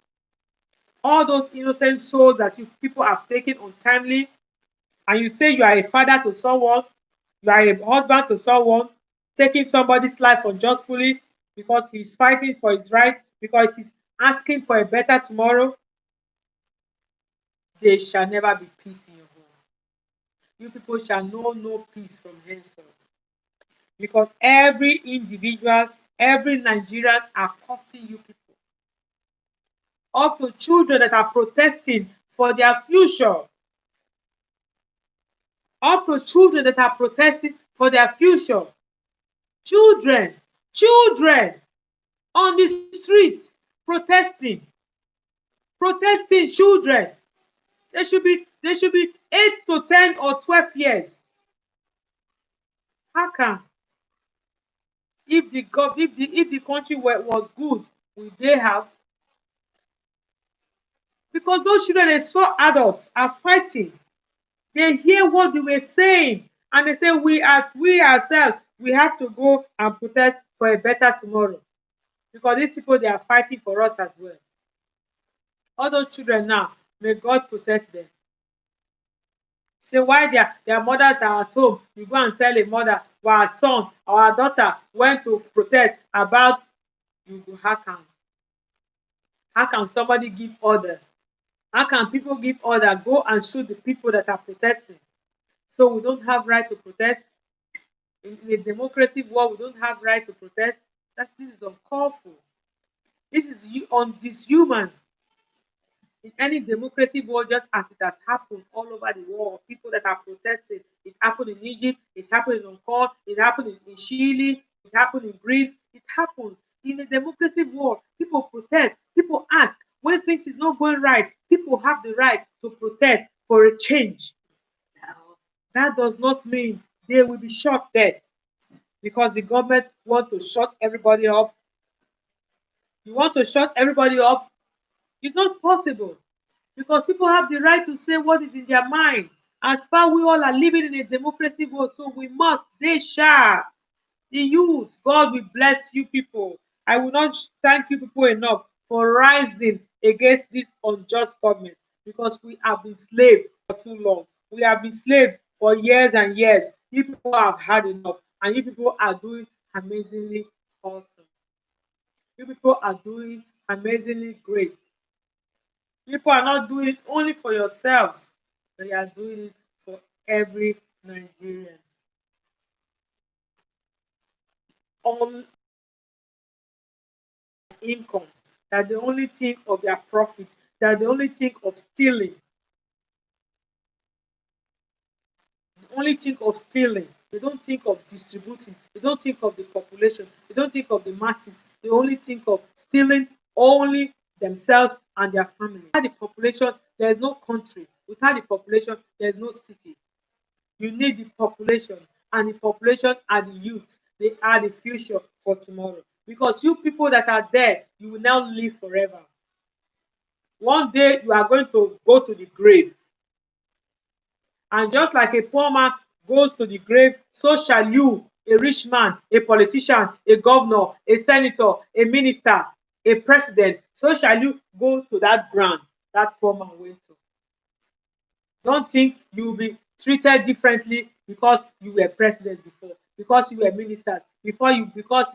[SPEAKER 1] All those innocent souls that you people have taken untimely, and you say you are a father to someone, you are a husband to someone, taking somebody's life unjustly because he's fighting for his right, because he's asking for a better tomorrow, there shall never be peace in your home. You people shall know no peace from henceforth. Because every individual, every Nigerian are costing you people. Up to children that are protesting for their future. Up to children that are protesting for their future. Children on the street protesting. Protesting children. They should be 8 to 10 or 12 years. How come? If the country was good, would they have? Because those children they saw adults are fighting. They hear what they were saying and they say we ourselves we have to go and protest for a better tomorrow. Because these people they are fighting for us as well. All those children now, may God protect them. Say why their mothers are at home, you go and tell a mother, well, our son or our daughter went to protest about you go hack am. How can somebody give order? How can people give order? Go and shoot the people that are protesting. So we don't have right to protest. In a democracy world, we don't have right to protest. That this is uncalled for. This is dishuman. In any democracy world, just as it has happened all over the world, people that are protesting. It happened in Egypt, it happened in Hong Kong, it happened in Chile, it happened in Greece. It happens in a democracy world. People protest, people ask when things is not going right. People have the right to protest for a change. Now, that does not mean they will be shot dead because the government want to shut everybody up. You want to shut everybody up? It's not possible because people have the right to say what is in their mind. As far we all are living in a democracy world, so we must, they shall. The youth, God will bless you people. I will not thank you people enough for rising against this unjust government because we have been slaves for too long. We have been slaves for years and years. You people have had enough, and you people are doing amazingly awesome. You people are doing amazingly great. People are not doing it only for yourselves, they are doing it for every Nigerian. On income, that they only think of their profit, that they only think of stealing, they only think of stealing. They don't think of distributing, they don't think of the population, they don't think of the masses, they only think of stealing only themselves and their family. Without the population, there is no country. Without the population, there is no city. You need the population, and the population are the youth. They are the future for tomorrow. Because you people that are there, you will now live forever. One day you are going to go to the grave. And just like a poor man goes to the grave, so shall you, a rich man, a politician, a governor, a senator, a minister, a president, so shall you go to that ground that poor man went to. Don't think you will be treated differently because you were president before, because you were minister, because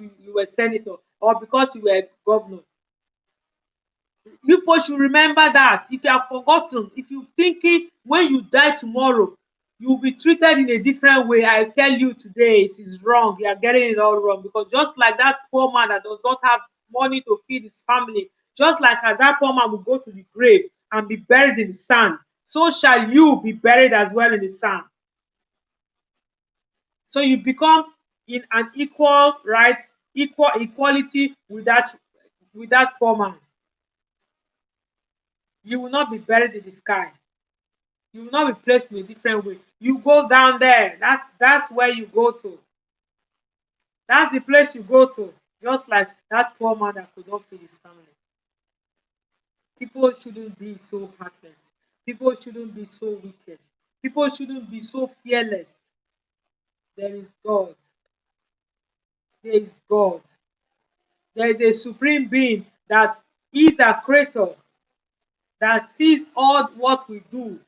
[SPEAKER 1] you were senator, or because you were governor. You people should remember that. If you have forgotten, if you thinking when you die tomorrow, you will be treated in a different way. I tell you today, it is wrong. You are getting it all wrong because just like that poor man that does not have money to feed his family, just like as that poor man will go to the grave and be buried in the sand, so shall you be buried as well in the sand. So you become in an equal right, equal equality with that poor man. You will not be buried in the sky. You will not be placed in a different way. You go down there. That's where you go to. That's the place you go to. Just like that poor man that could not feed his family. People shouldn't be so heartless. People shouldn't be so wicked. People shouldn't be so fearless. There is God. There is God. There is a supreme being that is a creator, that sees all what we do,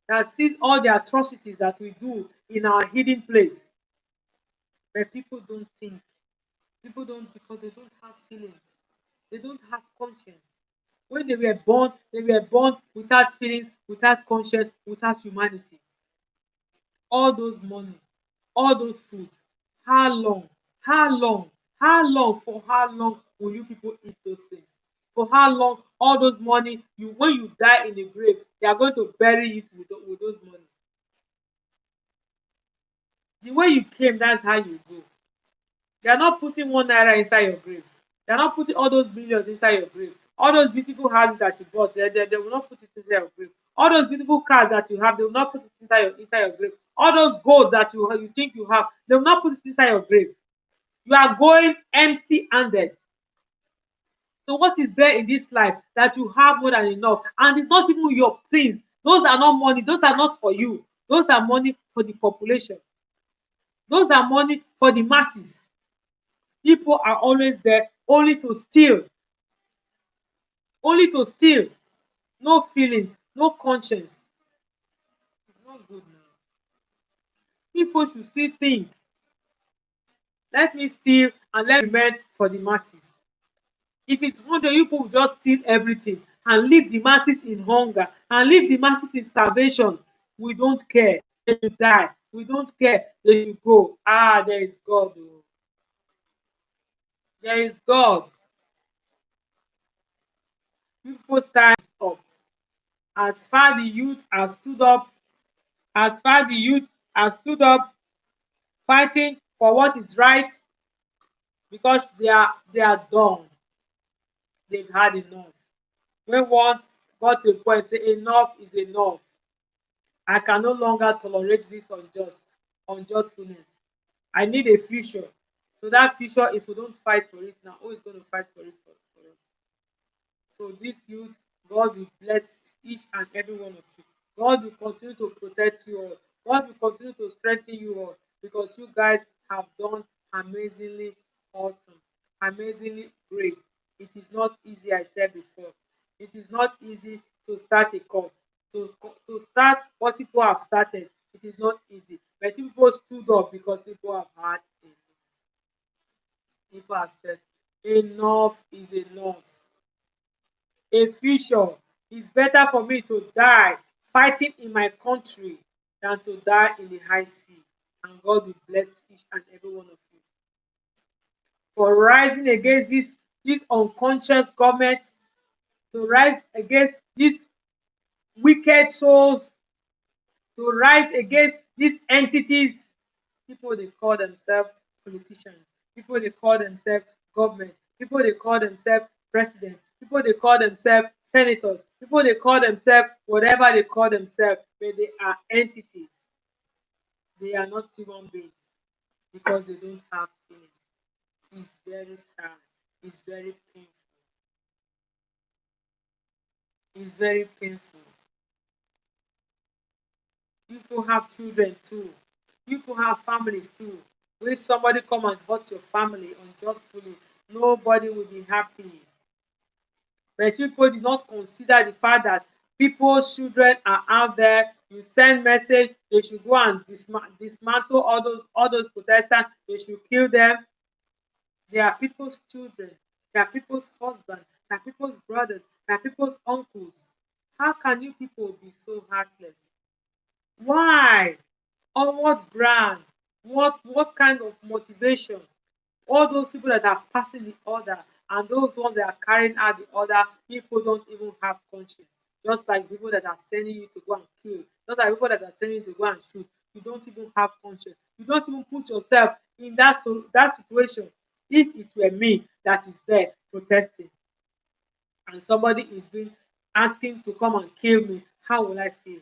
[SPEAKER 1] that sees all the atrocities that we do in our hidden place. But people don't think. People don't, because they don't have feelings. They don't have conscience. When they were born without feelings, without conscience, without humanity. All those money, all those food. How long? How long? How long? For how long will you people eat those things? For how long? All those money, you when you die in the grave, they are going to bury it with those money. The way you came, that's how you go. They are not putting 1 naira inside your grave. They are not putting all those millions inside your grave. All those beautiful houses that you bought, they will not put it inside your grave. All those beautiful cars that you have, they will not put it inside your grave. All those gold that you think you have, they will not put it inside your grave. You are going empty handed. So what is there in this life that you have more than enough? And it's not even your things. Those are not money. Those are not for you. Those are money for the population. Those are money for the masses. People are always there only to steal. Only to steal. No feelings, no conscience. It's not good now. People should still think. Let me steal and let me remain for the masses. If it's 100, you people will just steal everything and leave the masses in hunger and leave the masses in starvation. We don't care. They should die. We don't care. They should go. Ah, there is God. Oh. There is God. People stand up. As far the youth have stood up, as far the youth have stood up fighting for what is right, because they are done. They've had enough. When one got to a point, say enough is enough. I can no longer tolerate this unjustfulness. I need a future. So that future, if we don't fight for it now, who is going to fight for it for us? So this youth, God will bless each and every one of you. God will continue to protect you all. God will continue to strengthen you all, because you guys have done amazingly awesome, amazingly great. It is not easy, I said before. It is not easy to start a cause. To start what people have started, it is not easy. But people stood up because people have had enough. People have said, enough is enough. A future. It's better for me to die fighting in my country than to die in the high sea. And God will bless each and every one of you for rising against this unconscious government, to rise against these wicked souls, to rise against these entities. People they call themselves politicians. People they call themselves government. People they call themselves president. People they call themselves senators. People they call themselves whatever they call themselves, but they are entities. They are not human beings, because they don't have feelings. It's very sad. It's very painful. It's very painful. People have children too. People have families too. When somebody come and hurt your family unjustly, nobody will be happy. But people did not consider the fact that people's children are out there. You send message, they should go and dismantle all those protestants. They should kill them. They are people's children. They are people's husbands. They are people's brothers. They are people's uncles. How can you people be so heartless? Why? On what ground? What kind of motivation? All those people that are passing the order and those ones that are carrying out the order, people don't even have conscience. Just like people that are sending you to go and kill, just like people that are sending you to go and shoot, you don't even have conscience. You don't even put yourself in that situation. If it were me that is there protesting and somebody is being asking to come and kill me, how will I feel?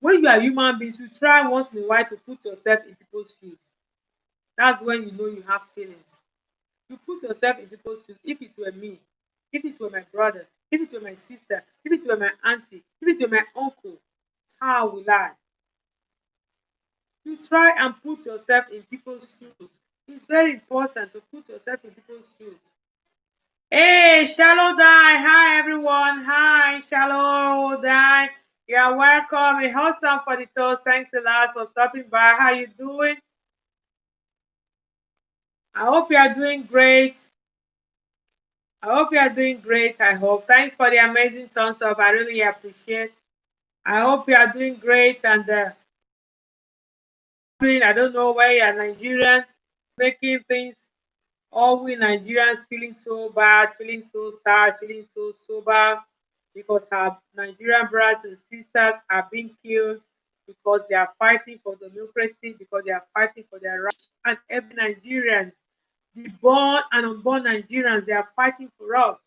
[SPEAKER 1] When you are human beings, you try once in a while to put yourself in people's shoes. That's when you know you have feelings. You put yourself in people's shoes. If it were me, if it were my brother, if it were my sister, if it were my auntie, if it were my uncle, how will I? You try and put yourself in people's shoes. It's very important to put yourself in people's shoes. Hey, Shallow Die. Hi, everyone. Hi, Shallow Die. You're welcome. A awesome for the toast. Thanks a lot for stopping by. How you doing? I hope you are doing great. I hope you are doing great. I hope. Thanks for the amazing thumbs up. I really appreciate. I hope you are doing great. And I don't know why you're Nigerian making things, all we Nigerians feeling so bad, feeling so sad, feeling so sober, because our Nigerian brothers and sisters are being killed, because they are fighting for democracy, because they are fighting for their rights. And every Nigerians, the born and unborn Nigerians, they are fighting for us.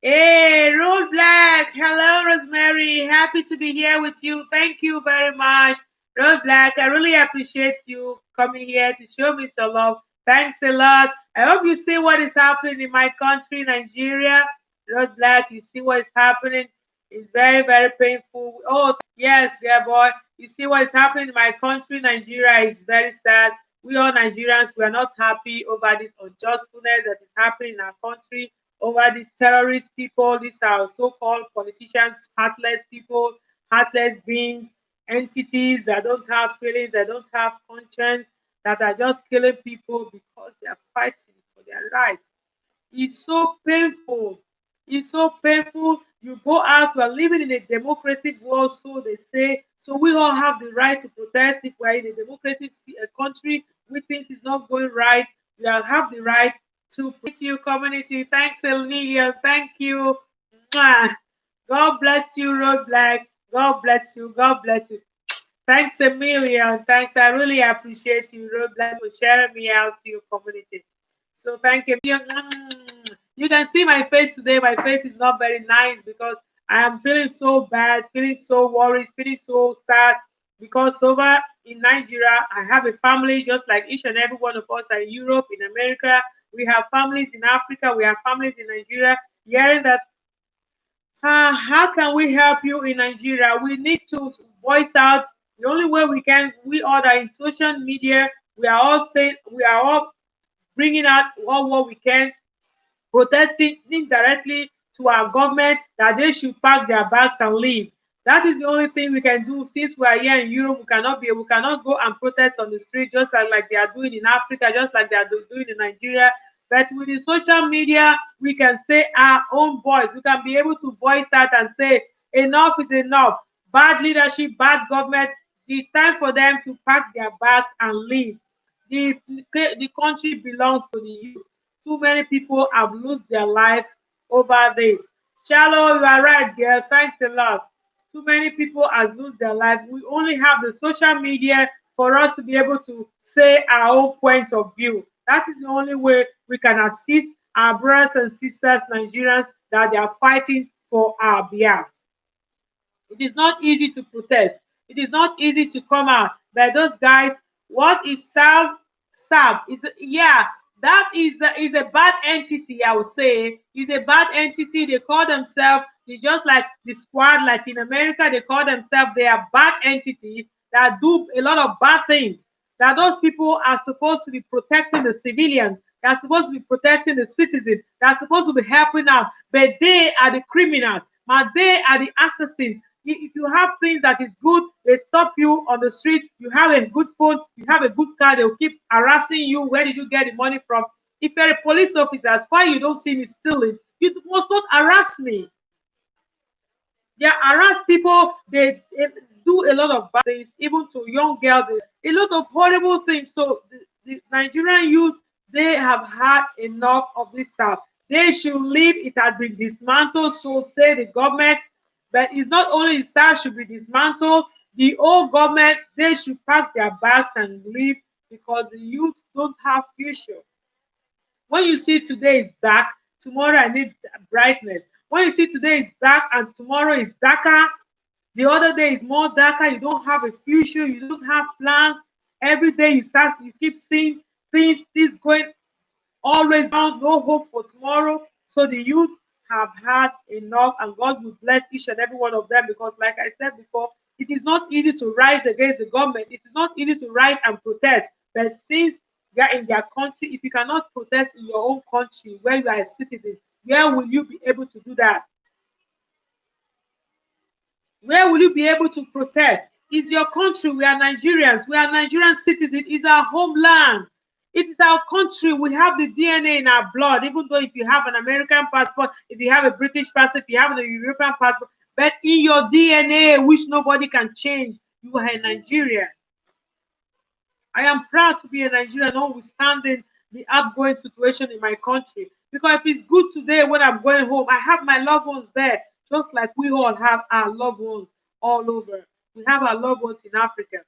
[SPEAKER 1] Hey, Rule Black. Hello, Rosemary. Happy to be here with you. Thank you very much, Rose Black. I really appreciate you coming here to show me some love. Thanks a lot. I hope you see what is happening in my country, Nigeria. Rose Black, you see what is happening. It's very, very painful. Oh, yes, dear boy. You see what is happening in my country, Nigeria. It's very sad. We all Nigerians, we are not happy over this unjustness that is happening in our country, over these terrorist people, these are so-called politicians, heartless people, heartless beings, entities that don't have feelings, that don't have conscience, that are just killing people because they are fighting for their rights. It's so painful. It's so painful. You go out, we are living in a democratic world, so they say, So we all have the right to protest if we're in a democracy country. We think it's not going right. We have the right to protect you, community. Thanks a million. Thank you. Mwah. God bless you, Road Black. God bless you. God bless you. Thanks a million. Thanks. I really appreciate you, Road Black, for sharing me out to your community. So thank you. You can see my face today. My face is not very nice because I am feeling so bad, feeling so worried, feeling so sad because over in Nigeria, I have a family just like each and every one of us are in Europe, in America. We have families in Africa, we have families in Nigeria. Hearing that, how can we help you in Nigeria? We need to voice out. The only way we can, we all that in social media, we are all saying, we are all bringing out all what we can, protesting indirectly to our government that they should pack their bags and leave. That is the only thing we can do since we are here in Europe. We cannot go and protest on the street just like they are doing in Africa, just like they are doing in Nigeria. But with the social media, we can say our own voice. We can be able to voice out and say enough is enough. Bad leadership, bad government. It's time for them to pack their bags and leave. The country belongs to the youth. Too many people have lost their life over this. Shallow, you are right, girl. Thanks a lot. Too many people has lost their life. We only have the social media for us to be able to say our own point of view. That is the only way we can assist our brothers and sisters, Nigerians, that they are fighting for our behalf. It is not easy to protest. It is not easy to come out. But those guys, what is Sab? Is yeah, that is a bad entity. I would say is a bad entity. They call themselves. They just like the squad, like in America, they call themselves. They are bad entity that do a lot of bad things. That those people are supposed to be protecting the civilians. They are supposed to be protecting the citizens. They are supposed to be helping out, but they are the criminals. But they are the assassins. If you have things that is good, they stop you on the street. You have a good phone, you have a good car, they'll keep harassing you. Where did you get the money from? If you're a police officer, as far you don't see me stealing, you must not harass me. They harass people, they do a lot of bad things, even to young girls, a lot of horrible things. So the Nigerian youth, they have had enough of this stuff. They should leave. It has been dismantled, so say the government. But it's not only the staff should be dismantled, the old government, they should pack their bags and leave because the youth don't have future. When you see today is dark, tomorrow I need brightness. When you see today is dark and tomorrow is darker, the other day is more darker, you don't have a future, you don't have plans. Every day you keep seeing things going always down, no hope for tomorrow. So the youth have had enough, and God will bless each and every one of them because, like I said before, it is not easy to rise against the government. It is not easy to rise and protest. But since they are in their country, if you cannot protest in your own country where you are a citizen, where will you be able to do that? Where will you be able to protest? It's your country. We are Nigerians. We are Nigerian citizens. It's our homeland. It is our country. We have the DNA in our blood. Even though if you have an American passport, if you have a British passport, if you have a European passport, but in your DNA, which nobody can change, you are a Nigerian. I am proud to be a Nigerian, notwithstanding the outgoing situation in my country. Because if it's good today when I'm going home, I have my loved ones there, just like we all have our loved ones all over. We have our loved ones in Africa.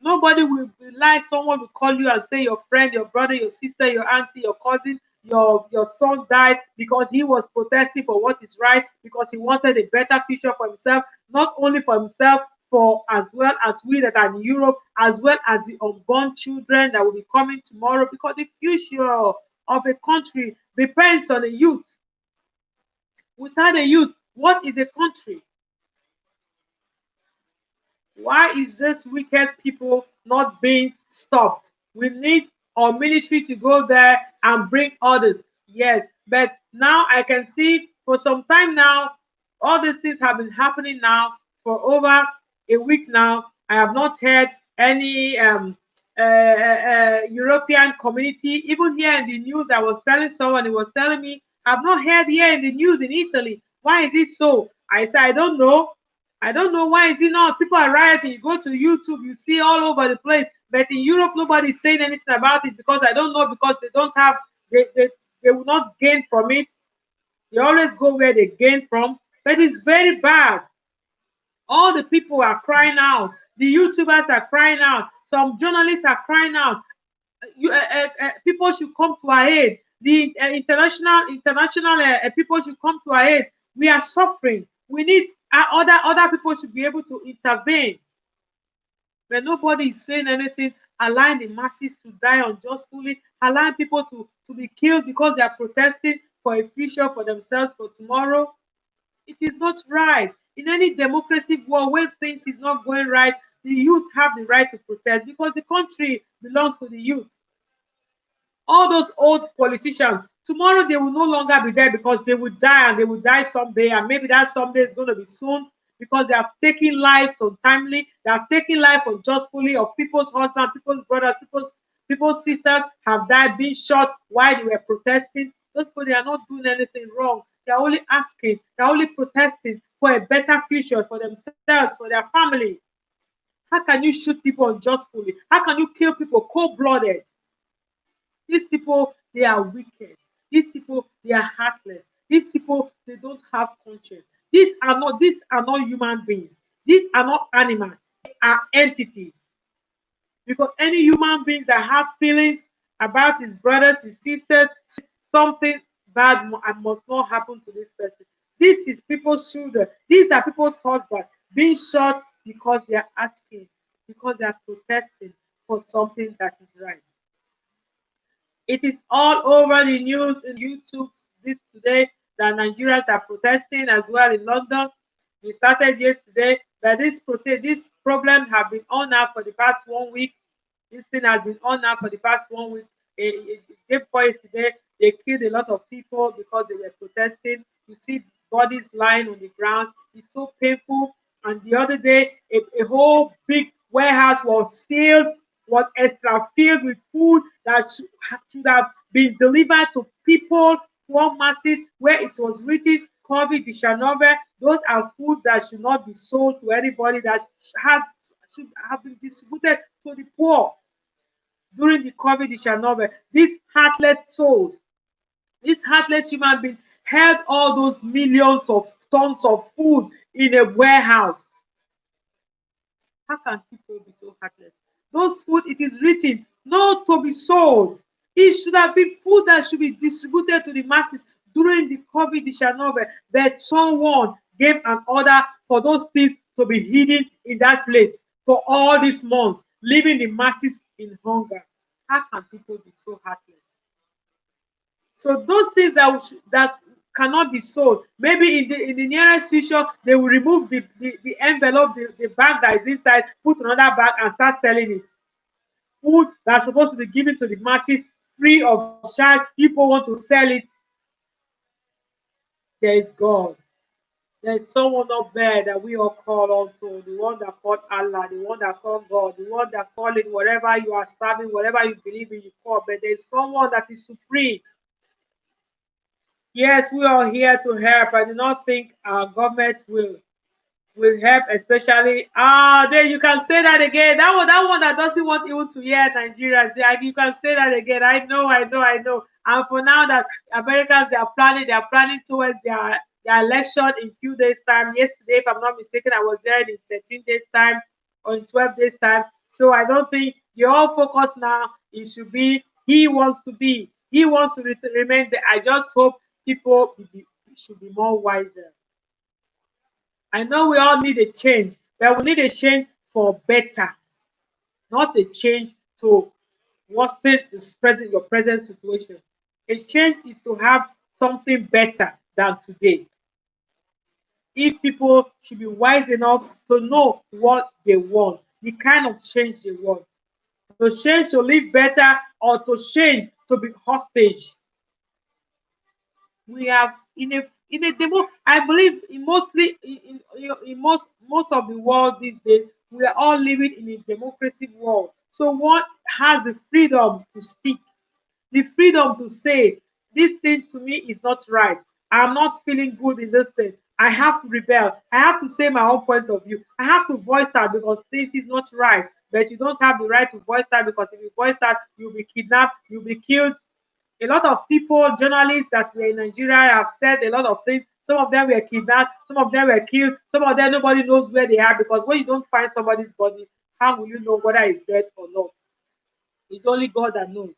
[SPEAKER 1] Nobody will be like someone will call you and say your friend, your brother, your sister, your auntie, your cousin, your son died because he was protesting for what is right, because he wanted a better future for himself, not only for himself, for as well as we that are in Europe, as well as the unborn children that will be coming tomorrow, because the future of a country depends on the youth. Without a youth, what is a country? Why is this wicked people not being stopped? We need our military to go there and bring others. Yes, but now I can see for some time now, all these things have been happening now for over a week now. I have not heard any European community, even here in the news. I was telling someone, he was telling me, I've not heard here in the news in Italy. Why is it so? I said, I don't know.
[SPEAKER 2] I don't know why is it not. People are rioting. You go to YouTube, you see all over the place. But in Europe, nobody's saying anything about it because I don't know, because they don't have, they will not gain from it. They always go where they gain from. But it's very bad. All the people are crying out. The YouTubers are crying out. Some journalists are crying out. People should come to our aid. The international people should come to our aid. We are suffering. We need other people should be able to intervene. But nobody is saying anything, allowing the masses to die unjustly, allowing people to be killed because they are protesting for a future for themselves for tomorrow. It is not right. In any democracy world where things is not going right, the youth have the right to protest because the country belongs to the youth. All those old politicians, tomorrow they will no longer be there because they will die, and they will die someday, and maybe that someday is going to be soon, because they have taken lives untimely, they have taken life unjustly of people's husbands, people's brothers, people's sisters have died being shot while they were protesting. Those people, they are not doing anything wrong. They are only asking, they are only protesting for a better future for themselves, for their family. How can you shoot people unjustly? How can you kill people cold-blooded? These people, they are wicked. These people, they are heartless. These people, they don't have conscience. These are not human beings. These are not animals. They are entities. Because any human beings that have feelings about his brothers, his sisters, something bad must not happen to this person. This is people's children. These are people's husbands being shot because they are asking, because they are protesting for something that is right. It is all over the news in YouTube this today that Nigerians are protesting as well in London. We started yesterday, but this problem have been on now for the past 1 week. This thing has been on now for the past 1 week. Day before yesterday, they killed a lot of people because they were protesting. You see bodies lying on the ground. It's so painful. And the other day, a whole big warehouse was extra filled with food that should have been delivered to people, poor masses, where it was written COVID Dishanove. Those are food that should not be sold to anybody, that should have been distributed to the poor during the COVID Dishanove. These heartless souls, these heartless human beings held all those millions of tons of food in a warehouse. How can people be so heartless? Those food, it is written, not to be sold. It should have been food that should be distributed to the masses during the COVID Dishanove, but someone gave an order for those things to be hidden in that place for all these months, leaving the masses in hunger. How can people be so heartless? So those things that cannot be sold, maybe in the nearest future, they will remove the envelope, the bag that is inside, put another bag and start selling it. Food that's supposed to be given to the masses free of charge, people want to sell it. There is God. There is someone up there that we all call on to, the one that called Allah, the one that called God, the one that called it whatever you are serving, whatever you believe in, you call. But there is someone that is supreme. Yes, we are here to help. I do not think our government will help, especially there you can say that again. That one that doesn't want even to hear Nigerians. Yeah, you can say that again. I know. And for now that Americans, they are planning towards their election in few days time. Yesterday, if I'm not mistaken, I was there in 13 days time or in 12 days time. So I don't think the whole focus now, it should be he wants to remain there. I just hope people should be more wiser. I know we all need a change, but we need a change for better, not a change to worsen your present situation. A change is to have something better than today. If people should be wise enough to know what they want, the kind of change they want, to change to live better or to change to be hostage. We have in a demo. I believe in mostly in most of the world these days, we are all living in a democracy world. So one has the freedom to speak, the freedom to say this thing to me is not right. I'm not feeling good in this thing. I have to rebel. I have to say my own point of view. I have to voice out because this is not right. But you don't have the right to voice out because if you voice out, you'll be kidnapped, you'll be killed. A lot of people, journalists that were in Nigeria have said a lot of things. Some of them were kidnapped, some of them were killed, some of them nobody knows where they are because when you don't find somebody's body, how will you know whether it's dead or not? It's only God that knows.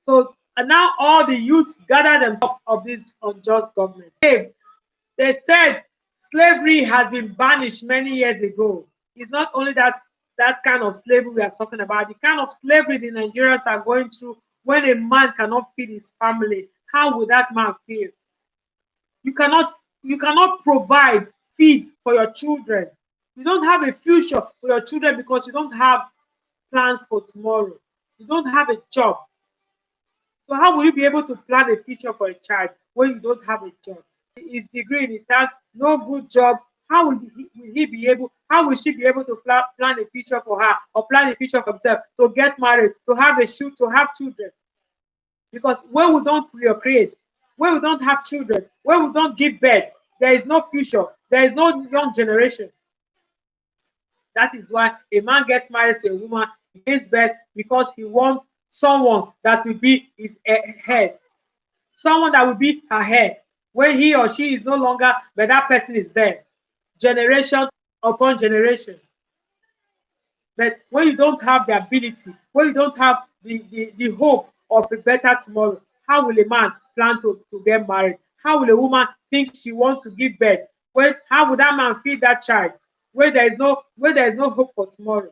[SPEAKER 2] So and now all the youths gather themselves of this unjust government. They said slavery has been banished many years ago. It's not only that kind of slavery we are talking about, the kind of slavery the Nigerians are going through when a man cannot feed his family. How will that man feel? You cannot you cannot provide feed for your children. You don't have a future for your children because you don't have plans for tomorrow. You don't have a job. So how will you be able to plan a future for a child when you don't have a job? His degree in his hand, no good job. How will he be able? How will she be able to plan a future for her or plan a future for himself? To get married, to have a shoot, to have children. Because when we don't procreate, when we don't have children, when we don't give birth, there is no future. There is no young generation. That is why a man gets married to a woman, he gives birth because he wants someone that will be his head, someone that will be her head. When he or she is no longer, but that person is there, generation upon generation. But when you don't have the ability, when you don't have the hope of a better tomorrow, how will a man plan to get married? How will a woman think she wants to give birth? How will that man feed that child where there is no hope for tomorrow?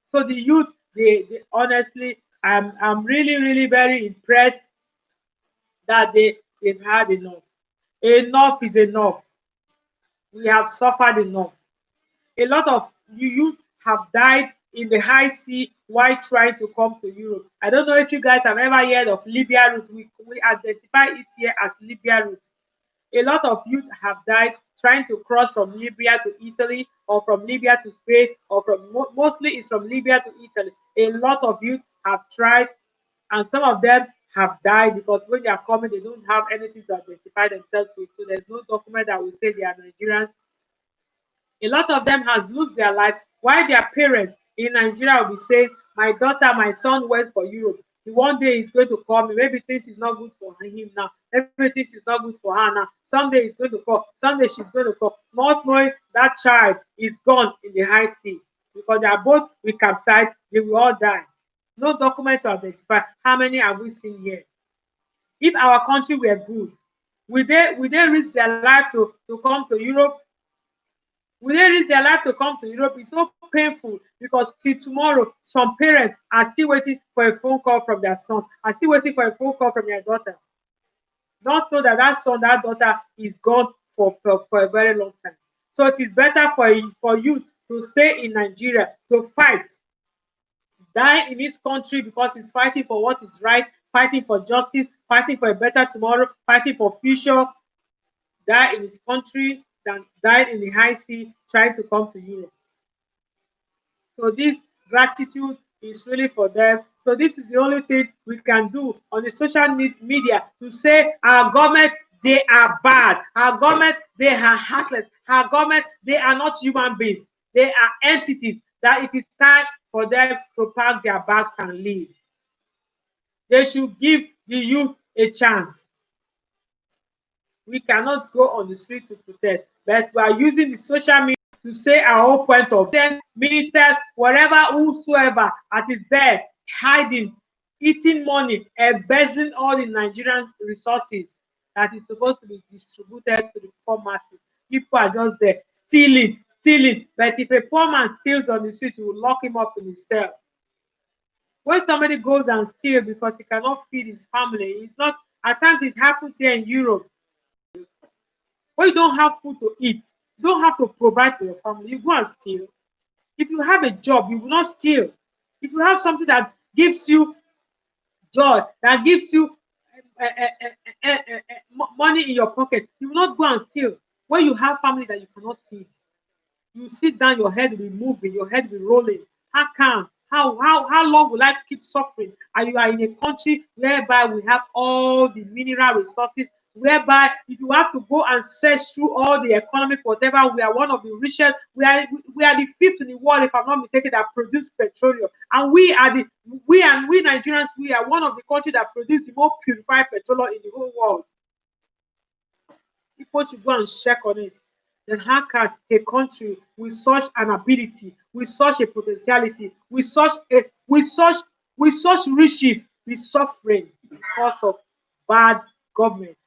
[SPEAKER 2] So the youth, they honestly, I'm really, really very impressed that they've had enough. Enough is enough. We have suffered enough. A lot of youth have died in the high sea while trying to come to Europe. I don't know if you guys have ever heard of Libya route. We identify it here as Libya route. A lot of youth have died trying to cross from Libya to Italy or from Libya to Spain or mostly it's from Libya to Italy. A lot of youth have tried and some of them have died because when they are coming, they don't have anything to identify themselves with. So there's no document that will say they are Nigerians. A lot of them has lost their life while their parents in Nigeria will be saying, my daughter, my son went for Europe. One day he's going to call me. Maybe things is not good for him now. Maybe things is not good for her now. Someday he's going to call. Someday she's going to call. Not knowing that child is gone in the high sea because they are both will capsize. They will all die. No document to identify. How many have we seen here? If our country were good, will they risk their life to come to Europe? Will they risk their life to come to Europe? It's so painful because till tomorrow, some parents are still waiting for a phone call from their son, are still waiting for a phone call from their daughter. Don't know that that son, that daughter is gone for a very long time. So it is better for you to stay in Nigeria, to fight, die in this country because he's fighting for what is right, fighting for justice, fighting for a better tomorrow, fighting for future, die in his country than died in the high sea trying to come to Europe. So this gratitude is really for them. So this is the only thing we can do on the social media to say our government, they are bad. Our government, they are heartless. Our government, they are not human beings. They are entities that it is time for them to pack their bags and leave. They should give the youth a chance. We cannot go on the street to protest, but we are using the social media to say our own point of view. Ministers, whatever, whosoever that is there, hiding, eating money, embezzling all the Nigerian resources that is supposed to be distributed to the poor masses. People are just there stealing. But if a poor man steals on the street, you will lock him up in his cell. When somebody goes and steals because he cannot feed his family, it's not. At times it happens here in Europe. When you don't have food to eat, you don't have to provide for your family. You go and steal. If you have a job, you will not steal. If you have something that gives you joy, that gives you money in your pocket, you will not go and steal. When you have family that you cannot feed, you sit down, your head will be moving, your head will be rolling. How come? How long will I keep suffering? And you are in a country whereby we have all the mineral resources, whereby if you have to go and search through all the economic whatever, we are one of the richest. We are the fifth in the world, if I'm not mistaken, that produce petroleum, and we Nigerians, we are one of the countries that produce the most purified petroleum in the whole world. People should go and check on it. Then how can a country with such an ability, with such a potentiality, with such riches be suffering because of bad government,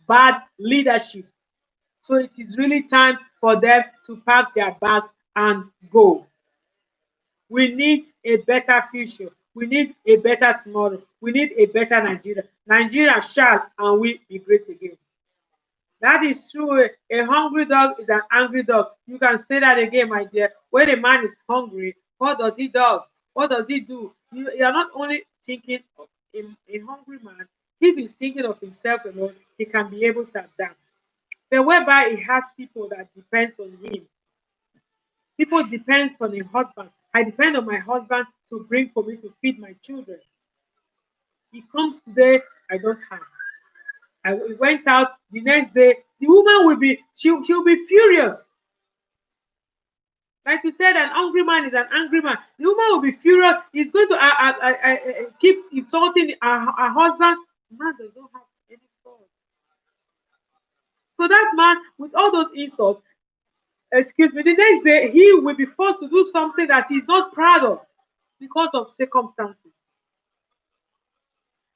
[SPEAKER 2] bad leadership? So it is really time for them to pack their bags and go. We need a better future. We need a better tomorrow. We need a better Nigeria. Nigeria shall and will be great again. That is true. A hungry dog is an angry dog. You can say that again, my dear. When a man is hungry, what does he do? What does he do? You are not only thinking of a hungry man. If he's thinking of himself alone, he can be able to adapt. But whereby he has people that depends on him, people depends on a husband. I depend on my husband to bring for me to feed my children. He comes today, I don't have. I went out the next day. The woman will be she'll be furious. Like you said, an angry man is an angry man. The woman will be furious. He's going to keep insulting her husband. The man does not have any fault. So that man, with all those insults, excuse me, the next day he will be forced to do something that he's not proud of because of circumstances.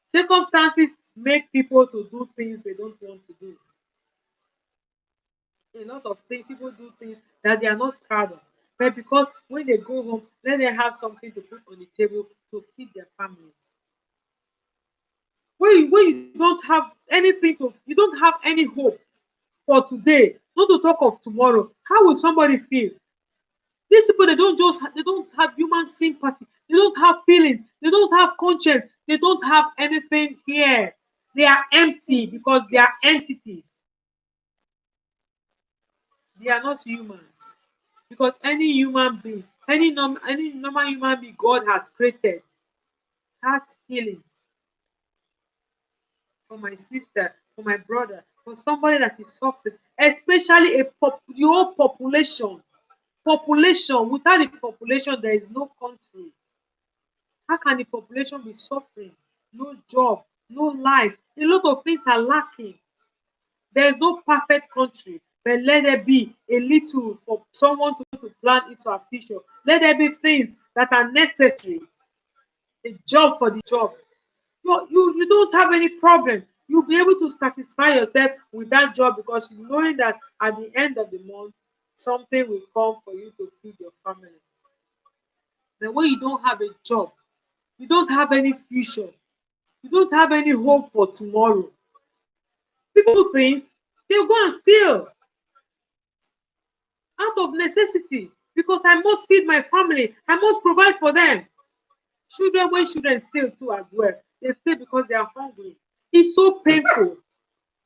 [SPEAKER 2] Circumstances make people to do things they don't want to do. A lot of things, people do things that they are not proud of. But because when they go home, then they have something to put on the table to feed their family. When you don't have anything to, you don't have any hope for today, not to talk of tomorrow. How will somebody feel? These people, they don't have human sympathy. They don't have feelings. They don't have conscience. They don't have anything here. They are empty because they are entities. They are not human. Because any human being, any normal human being God has created has feelings. For my sister, for my brother, for somebody that is suffering, especially the whole population. Population, without the population, there is no country. How can the population be suffering? No job, no life. A lot of things are lacking. There is no perfect country, but let there be a little for someone to plan into our future. Let there be things that are necessary. A job for the job. You don't have any problem. You'll be able to satisfy yourself with that job because you knowing that at the end of the month, something will come for you to feed your family. But when you don't have a job, you don't have any future, you don't have any hope for tomorrow. People do things, they'll go and steal out of necessity because I must feed my family, I must provide for them. Children, when children steal too as well, they steal because they are hungry. It's so painful.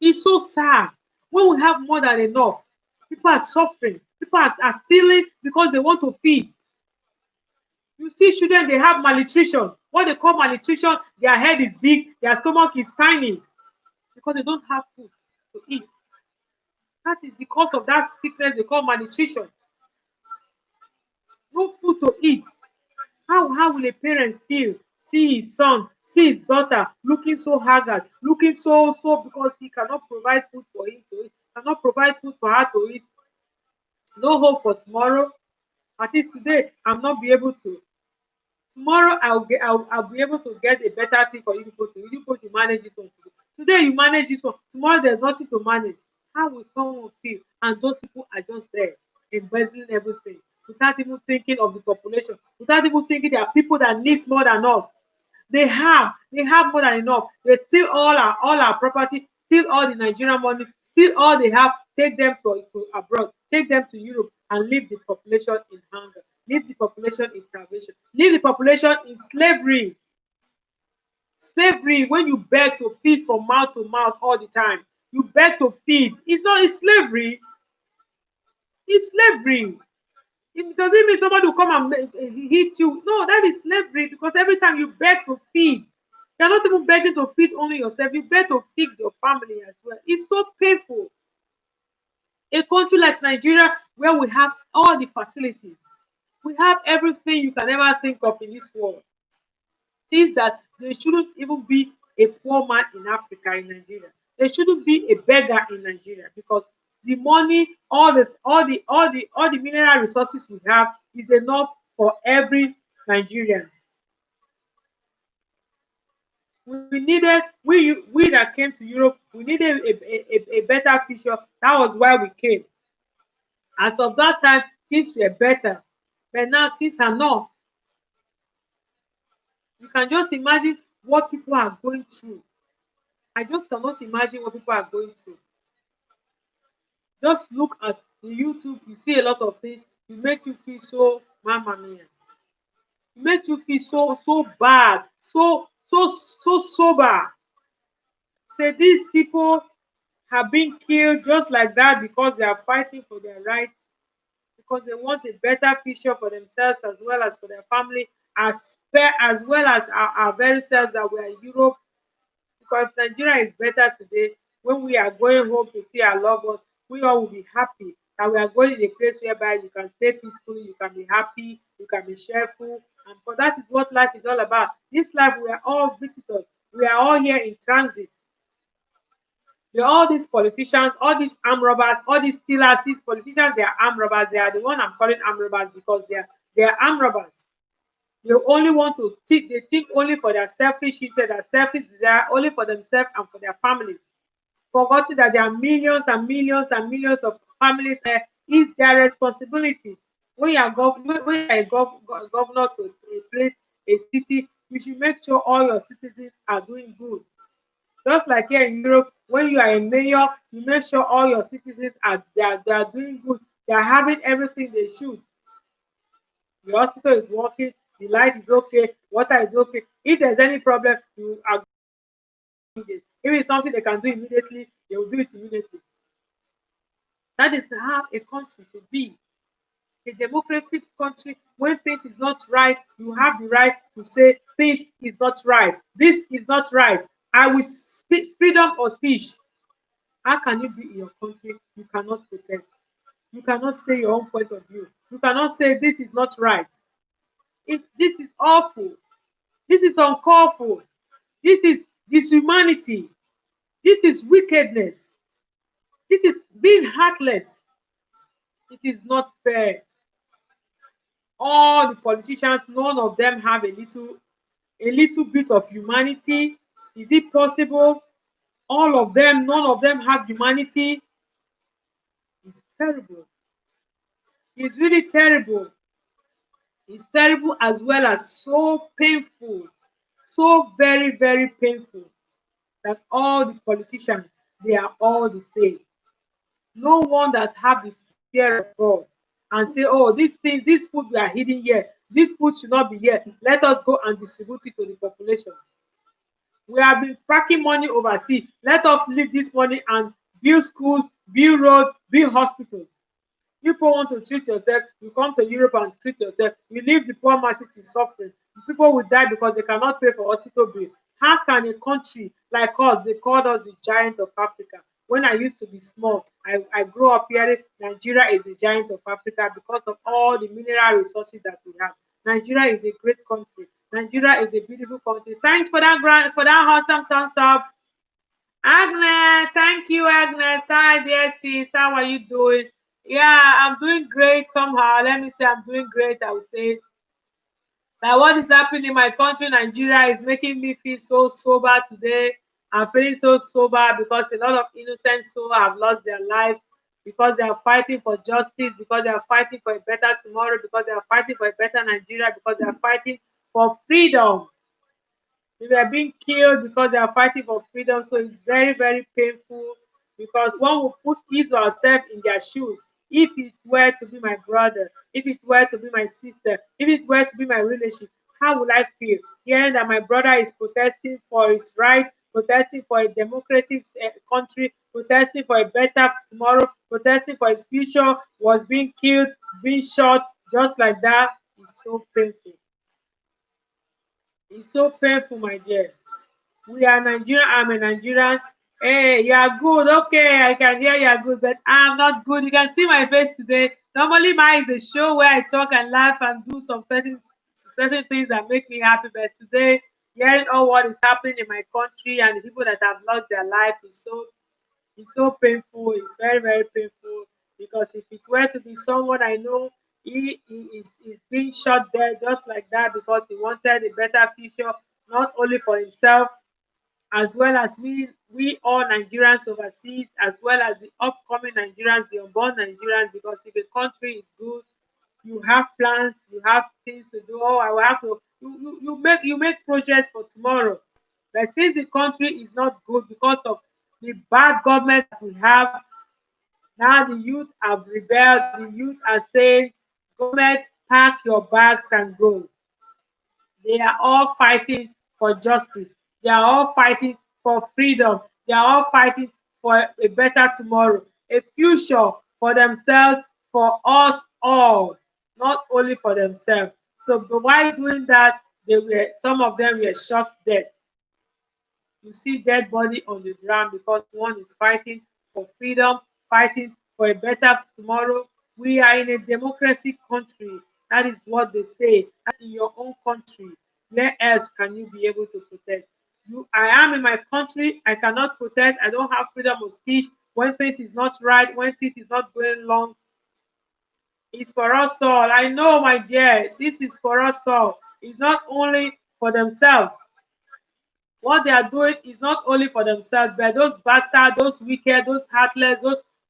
[SPEAKER 2] It's so sad. When we have more than enough, people are suffering. People are stealing because they want to feed. You see children, they have malnutrition. What they call malnutrition, their head is big, their stomach is tiny because they don't have food to eat. That is because of that sickness they call malnutrition. No food to eat. How will a parent feel? See his son, see his daughter looking so haggard, looking so because he cannot provide food for him to eat, cannot provide food for her to eat. No hope for tomorrow. At least today, I'm not be able to. Tomorrow, I'll be able to get a better thing for you people to. You people to manage it on today. Today you manage this one. Tomorrow there's nothing to manage. How will someone feel? And those people are just there, embezzling everything, without even thinking of the population, without even thinking there are people that need more than us. They have more than enough. They steal all our property, steal all the Nigerian money, steal all they have, take them to abroad, take them to Europe, and leave the population in hunger, leave the population in starvation, leave the population in slavery. Slavery, when you beg to feed from mouth to mouth all the time, you beg to feed. It's slavery. It's slavery. It doesn't mean somebody will come and hit you. No, that is slavery because every time you beg to feed, You're not even begging to feed only yourself, you beg to feed your family as well. It's so painful. A country like Nigeria, where we have all the facilities, we have everything you can ever think of in this world. Things that there shouldn't even be a poor man in Africa, in Nigeria. There shouldn't be a beggar in Nigeria because the money, all the mineral resources we have is enough for every Nigerian. We needed we that came to Europe, we needed a better future. That was why we came. As of that time, things were better, but now things are not. You can just imagine what people are going through. I just cannot imagine what people are going through. Just look at the YouTube, you see a lot of things, it make you feel so mama mia. It makes you feel so bad, so sober. Say these people have been killed just like that because they are fighting for their rights, because they want a better future for themselves as well as for their family, as well as our very selves that we are in Europe. Because Nigeria is better today, when we are going home to see our loved ones, we all will be happy that we are going in a place whereby you can stay peacefully, you can be happy, you can be cheerful. And for that is what life is all about. This life, we are all visitors. We are all here in transit. There are all these politicians, all these armed robbers, all these stealers, these politicians, they are armed robbers. They are the one I'm calling armed robbers because they are armed robbers. They only want to think, they think only for their selfish interest, their selfish desire, only for themselves and for their families. Forgetting that there are millions and millions and millions of families there. It's their responsibility. When you are when you are a governor to a place, a city, you should make sure all your citizens are doing good. Just like here in Europe, when you are a mayor, you make sure all your citizens they are doing good. They are having everything they should. The hospital is working, the light is okay, water is okay. If there's any problem, you are doing it. If it's something they can do immediately, they will do it immediately. That is how a country should be. A democratic country, when things is not right, you have the right to say this is not right. This is not right. I will speak freedom of speech. How can you be in your country? You cannot protest. You cannot say your own point of view. You cannot say this is not right. This is awful. This is uncalled for. This is dishumanity. This is wickedness. This is being heartless. It is not fair. All the politicians, none of them have a little bit of humanity. Is it possible? All of them, none of them have humanity. It's terrible. It's really terrible. It's terrible as well as so painful. So very, very painful that all the politicians, they are all the same. No one that have the fear of God and say, oh, these things, this food we are hiding here, this food should not be here. Let us go and distribute it to the population. We have been packing money overseas. Let us leave this money and build schools, build roads, build hospitals. People want to treat yourself, you come to Europe and treat yourself. You leave the poor masses in suffering. People will die because they cannot pay for hospital bill. How can a country like us, they called us the giant of Africa? When I used to be small, I grew up hearing Nigeria is the giant of Africa because of all the mineral resources that we have. Nigeria is a great country. Nigeria is a beautiful country. Thanks for that for that awesome thumbs up. Agnes, thank you, Agnes. Hi, dear sis. How are you doing? Yeah, I'm doing great somehow. Let me say I'm doing great. I would say that what is happening in my country, Nigeria, is making me feel so sober today. I'm feeling so sober because a lot of innocent souls have lost their life because they are fighting for justice, because they are fighting for a better tomorrow, because they are fighting for a better Nigeria, because they are fighting for freedom. They were being killed because they are fighting for freedom. So it's very, very painful because one will put his or herself in their shoes. If it were to be my brother, if it were to be my sister, if it were to be my relationship, how would I feel? Hearing that my brother is protesting for his right, protesting for a democratic country, protesting for a better tomorrow, protesting for his future, was being killed, being shot, just like that. It's so painful. It's so painful, my dear. We are Nigerian. I'm a Nigerian. Hey, you are good. Okay, I can hear you are good, but I'm not good. You can see my face today. Normally, mine is a show where I talk and laugh and do some certain things that make me happy. But today, hearing all what is happening in my country and the people that have lost their life is so painful. It's very, very painful because if it were to be someone I know, he is being shot there just like that because he wanted a better future, not only for himself, as well as we all Nigerians overseas, as well as the upcoming Nigerians, the unborn Nigerians. Because if a country is good, you have plans, you have things to do. Oh, I will have to. You make projects for tomorrow. But since the country is not good because of the bad government that we have, now the youth have rebelled. The youth are saying, "Government, pack your bags and go." They are all fighting for justice. They are all fighting for freedom. They are all fighting for a better tomorrow, a future for themselves, for us all, not only for themselves. So, but while doing that, some of them were shot dead. You see dead body on the ground because one is fighting for freedom, fighting for a better tomorrow. We are in a democracy country. That is what they say. And in your own country, where else can you be able to protest? I am in my country. I cannot protest. I don't have freedom of speech. When things is not right, when things is not going long, it's for us all. I know, my dear, this is for us all. It's not only for themselves. What they are doing is not only for themselves, but those bastards, those wicked, those heartless,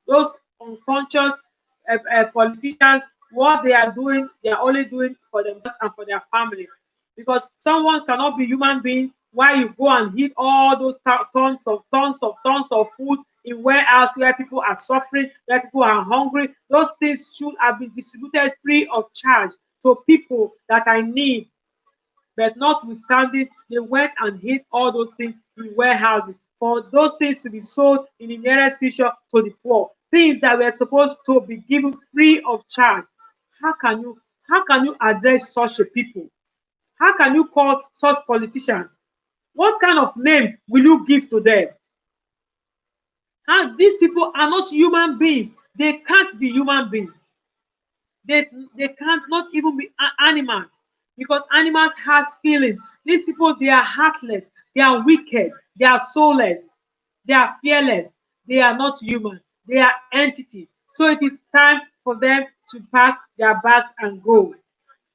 [SPEAKER 2] those unconscious politicians. What they are doing, they are only doing for themselves and for their family. Because someone cannot be human being while you go and hit all those tons of food in warehouse where people are suffering, where people are hungry. Those things should have been distributed free of charge to people that are in need. But notwithstanding, they went and hid all those things in warehouses for those things to be sold in the nearest future to the poor. Things that were supposed to be given free of charge. How can you how can you address such a people? How can you call such politicians? What kind of name will you give to them? How these people are not human beings. They can't be human beings. They can't not even be animals because animals has feelings. These people, they are heartless, they are wicked, they are soulless, they are fearless, they are not human, they are entities. So it is time for them to pack their bags and go.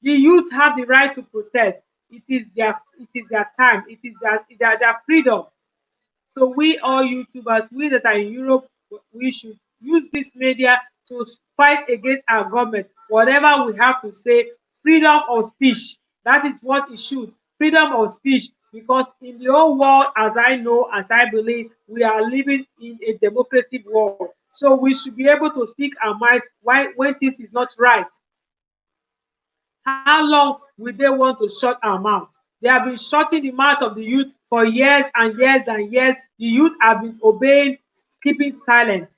[SPEAKER 2] The youth have the right to protest. It is their time, it is their freedom. So we all YouTubers, we that are in Europe, we should use this media to fight against our government. Whatever we have to say, freedom of speech. That is what it should. Freedom of speech. Because in the whole world, as I know, as I believe, we are living in a democracy world. So we should be able to speak our mind why when things is not right. How long will they want to shut our mouth? They have been shutting the mouth of the youth for years and years and years. The youth have been obeying, keeping silent.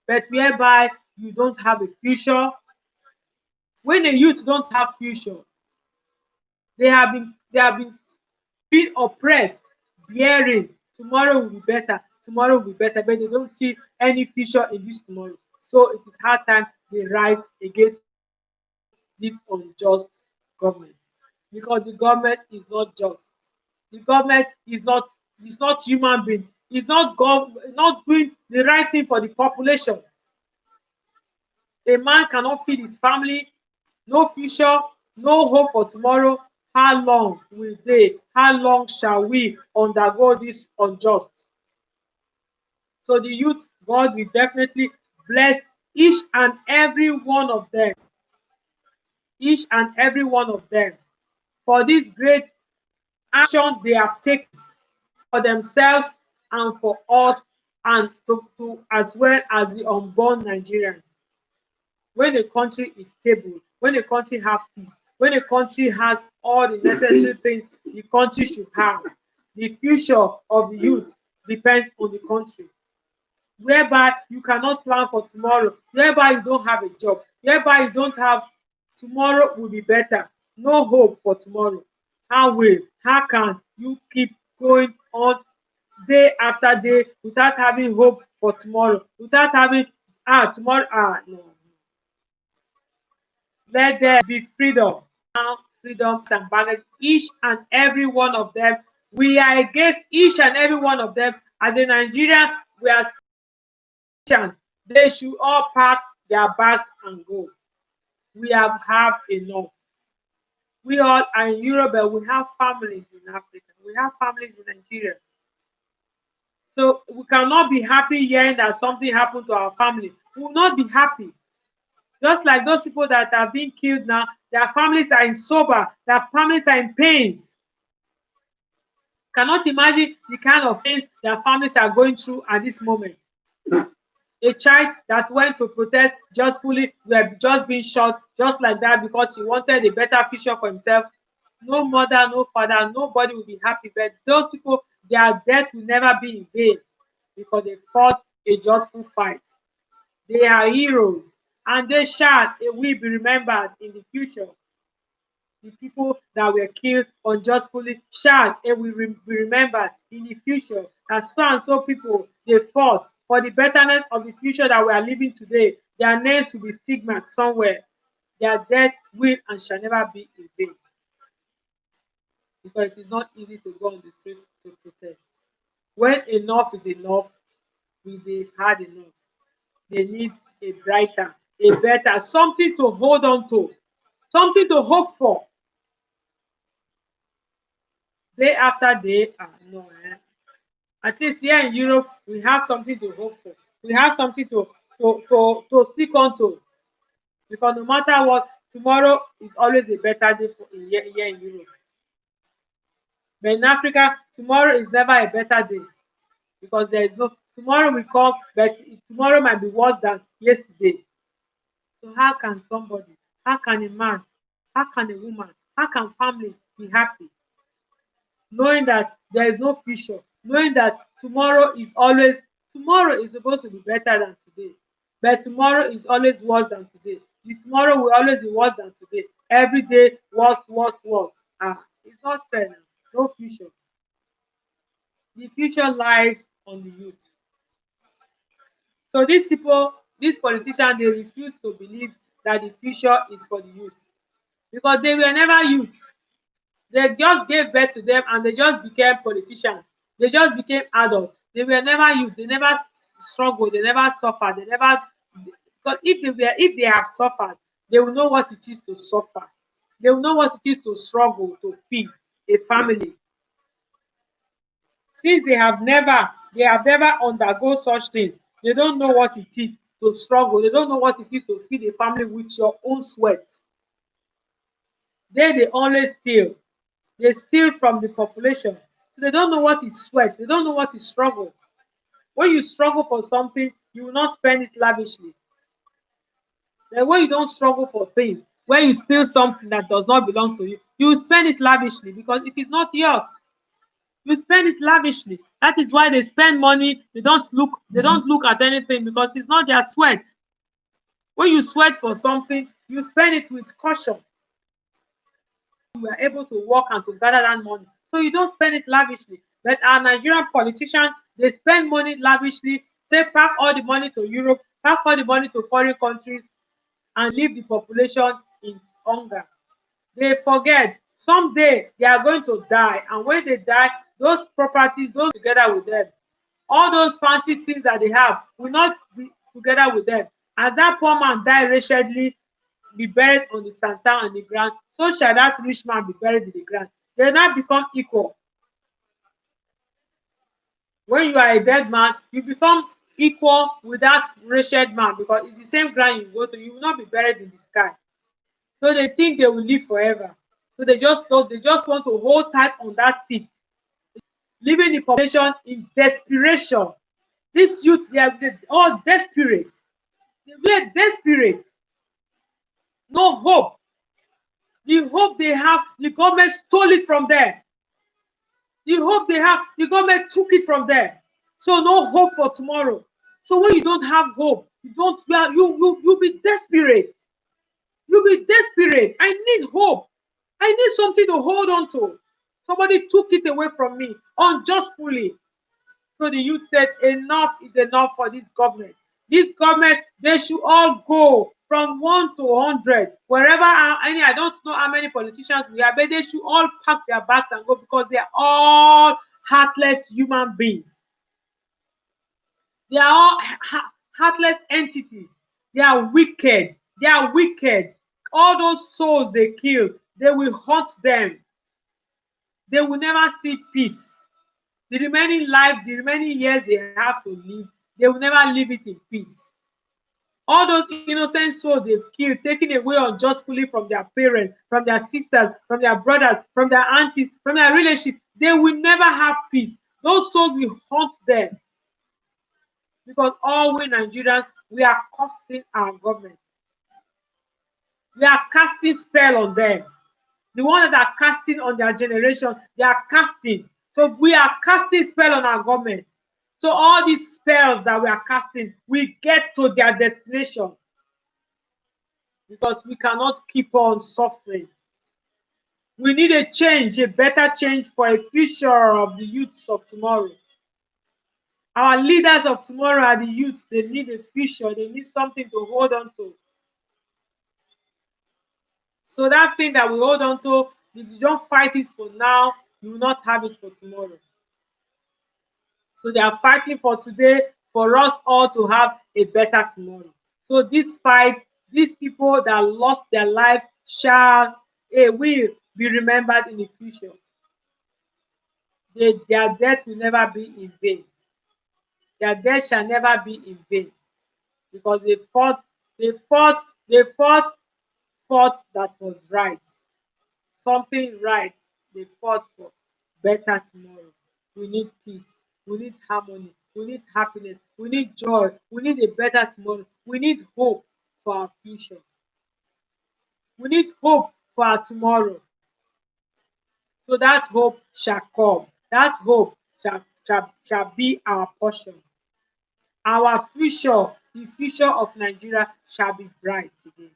[SPEAKER 2] But whereby you don't have a future, when the youth don't have future, they have been being oppressed, bearing. Tomorrow will be better. Tomorrow will be better, but they don't see any future in this tomorrow. So it is hard time they rise against this unjust government because the government is not just. The government is not human being. It's not doing the right thing for the population. A man cannot feed his family, no future, no hope for tomorrow. How long will they? How long shall we undergo this unjust? So the youth, God will definitely bless each and every one of them, each and every one of them, for this great action they have taken for themselves and for us and to as well as the unborn Nigerians. When a country is stable, when a country have peace, when a country has all the necessary things the country should have, the future of the youth depends on the country. Whereby you cannot plan for tomorrow, whereby you don't have a job, whereby you don't have tomorrow will be better, no hope for tomorrow. How can you keep going on day after day without having hope for tomorrow, without having tomorrow no. Let there be freedom. Now, freedom and balance. Each and every one of them. We are against each and every one of them. As a Nigerian, we are Christians. They should all pack their bags and go. We have enough. We all are in Europe, but we have families in Africa. We have families in Nigeria. So we cannot be happy hearing that something happened to our family. We will not be happy. Just like those people that are being killed now, their families are in sober, their families are in pains. Cannot imagine the kind of pains their families are going through at this moment. A child that went to protest justly were just being shot just like that because he wanted a better future for himself. No mother, no father, nobody will be happy. But those people, their death will never be in vain because they fought a justful fight. They are heroes, and they shall will be remembered in the future. The people that were killed unjustly shall will be remembered in the future. As so and so people, they fought for the betterness of the future that we are living today. Their names will be stigmatized somewhere. Their death will and shall never be in vain. Because it is not easy to go on the street to protest. When enough is enough, they've had enough. They need a brighter, a better, something to hold on to, something to hope for. Day after day, no, at least here in Europe, we have something to hope for. We have something to stick on to. Because no matter what, tomorrow is always a better day for here in Europe. But in Africa, tomorrow is never a better day. Because there is no tomorrow will come, but tomorrow might be worse than yesterday. So how can somebody, how can a man, how can a woman, how can family be happy? Knowing that there is no future, knowing that tomorrow is supposed to be better than today, but tomorrow is always worse than today. The tomorrow will always be worse than today. Every day, worse, worse, worse. It's not fair now. No future. The future lies on the youth. So these people, these politicians, they refuse to believe that the future is for the youth because they were never youth. They just gave birth to them and they just became politicians. They just became adults. They were never youth. They never struggled. They never suffered. They never, because if they have suffered, they will know what it is to suffer. They will know what it is to struggle to feed a family. Since they have never undergo such things, they don't know what it is to struggle. They don't know what it is to feed a family with your own sweat. They always steal. They steal from the population. So they don't know what is sweat. They don't know what is struggle. When you struggle for something, you will not spend it lavishly. Then when you don't struggle for things, when you steal something that does not belong to you, you will spend it lavishly because it is not yours. You spend it lavishly. That is why they spend money. They don't look at anything because it's not their sweat. When you sweat for something, you spend it with caution. You are able to work and to gather that money. So you don't spend it lavishly. But our Nigerian politicians, they spend money lavishly, they pack all the money to Europe, pack all the money to foreign countries, and leave the population in hunger. They forget someday they are going to die, and when they die, those properties, those together with them, all those fancy things that they have will not be together with them. As that poor man die wretchedly, be buried on the sand on the ground, so shall that rich man be buried in the ground. They now become equal. When you are a dead man, you become equal with that wretched man because it's the same ground you go to. You will not be buried in the sky. So they think they will live forever. So they just want to hold tight on that seat, leaving the population in desperation. These youth, they all desperate. They were desperate. No hope. The hope they have, the government stole it from them. The hope they have, the government took it from them. So no hope for tomorrow. So when you don't have hope, you'll be desperate. You'll be desperate. I need hope. I need something to hold on to. Somebody took it away from me unjustly. So the youth said, enough is enough for this government. This government, they should all go from 1 to 100. Wherever any, I don't know how many politicians we have, but they should all pack their bags and go because they are all heartless human beings. They are all heartless entities. They are wicked. They are wicked. All those souls they kill, they will haunt them. They will never see peace. The remaining life, the remaining years they have to live, they will never live it in peace. All those innocent souls they've killed, taken away unjustly from their parents, from their sisters, from their brothers, from their aunties, from their relationships, they will never have peace. Those souls will haunt them because all we Nigerians, we are cursing our government. We are casting spell on them. The one that are casting on their generation, they are casting. So we are casting spell on our government. So all these spells that we are casting, we get to their destination because we cannot keep on suffering. We need a change, a better change for a future of the youths of tomorrow. Our leaders of tomorrow are the youth. They need a future. They need something to hold on to. So that thing that we hold on to, if you don't fight it for now, you will not have it for tomorrow. So they are fighting for today for us all to have a better tomorrow. So this fight, these people that lost their life will be remembered in the future. Their death will never be in vain. Their death shall never be in vain because they fought that was right. Something right. They fought for better tomorrow. We need peace. We need harmony. We need happiness. We need joy. We need a better tomorrow. We need hope for our future. We need hope for our tomorrow. So that hope shall come. That hope shall be our portion. Our future, the future of Nigeria, shall be bright again.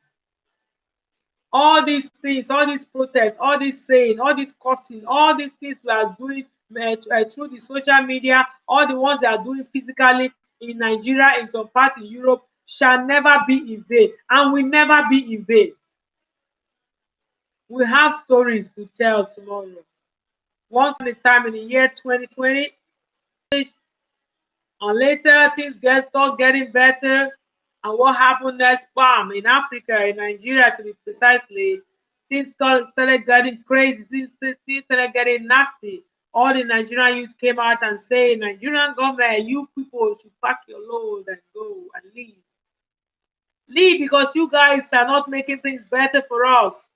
[SPEAKER 2] All these things, all these protests, all this saying, all this cursing, all these things we are doing through the social media, all the ones that are doing physically in Nigeria, in some part in Europe, shall never be in vain and will never be in vain. We have stories to tell tomorrow. Once on a time in the year 2020, and later things start getting better. And what happened next? Bam! In Africa, in Nigeria to be precisely, things started getting crazy. Things started getting nasty. All the Nigerian youth came out and say, Nigerian government, you people should pack your load and go and leave. Leave because you guys are not making things better for us.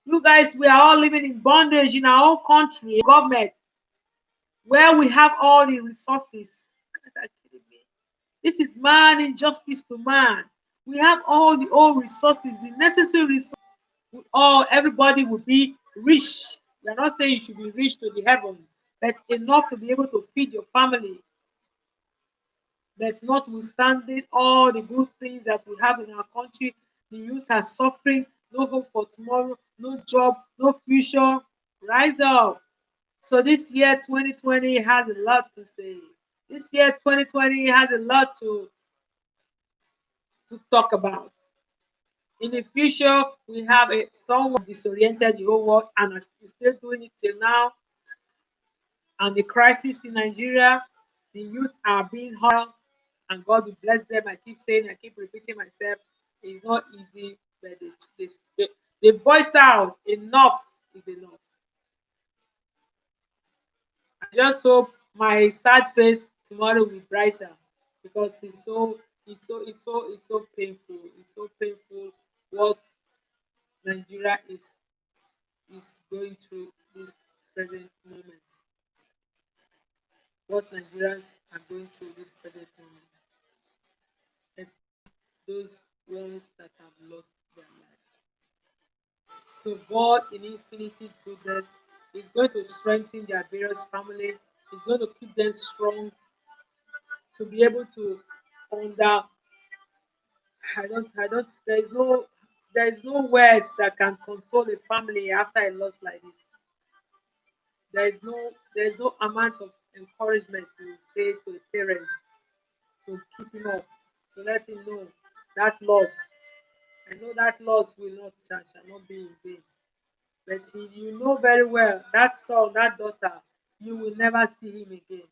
[SPEAKER 2] You guys, we are all living in bondage in our own country, government, where we have all the resources. You guys are kidding me. This is man injustice to man. We have all the old resources, the necessary resources. Everybody will be rich. We are not saying you should be rich to the heaven, but enough to be able to feed your family. But notwithstanding all the good things that we have in our country, the youth are suffering, no hope for tomorrow, no job, no future. Rise up. So this year 2020 has a lot to say. This year 2020 has a lot to talk about. In the future, we have a someone disoriented the whole world and is still doing it till now. And the crisis in Nigeria, the youth are being hurt, and God will bless them. I keep saying, I keep repeating myself, it's not easy, but they voice out enough is enough. I just hope my sad face tomorrow will be brighter because it's so painful. It's so painful what Nigeria is going through this present moment. What Nigerians are going through this present moment. Especially those ones that have lost their life. So God in infinity goodness is going to strengthen their various family. Is going to keep them strong to be able to under there is no words that can console a family after a loss like this. There is no amount of encouragement say to the parents to keep him up, to let him know that loss. I know that loss will not shall not be in vain. But you know very well that son, that daughter, you will never see him again.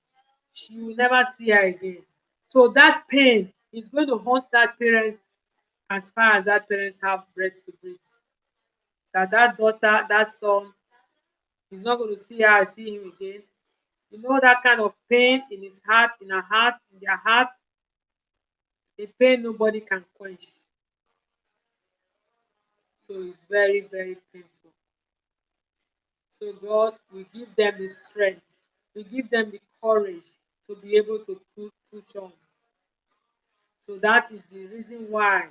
[SPEAKER 2] You will never see her again. So that pain is going to haunt that parents as far as that parents have breath to breathe. That daughter, that son is not going to see him again. You know that kind of pain in his heart, in her heart, in their heart, a pain nobody can quench. So it's very, very painful. So God will give them the strength, we give them the courage to be able to push on. So that is the reason why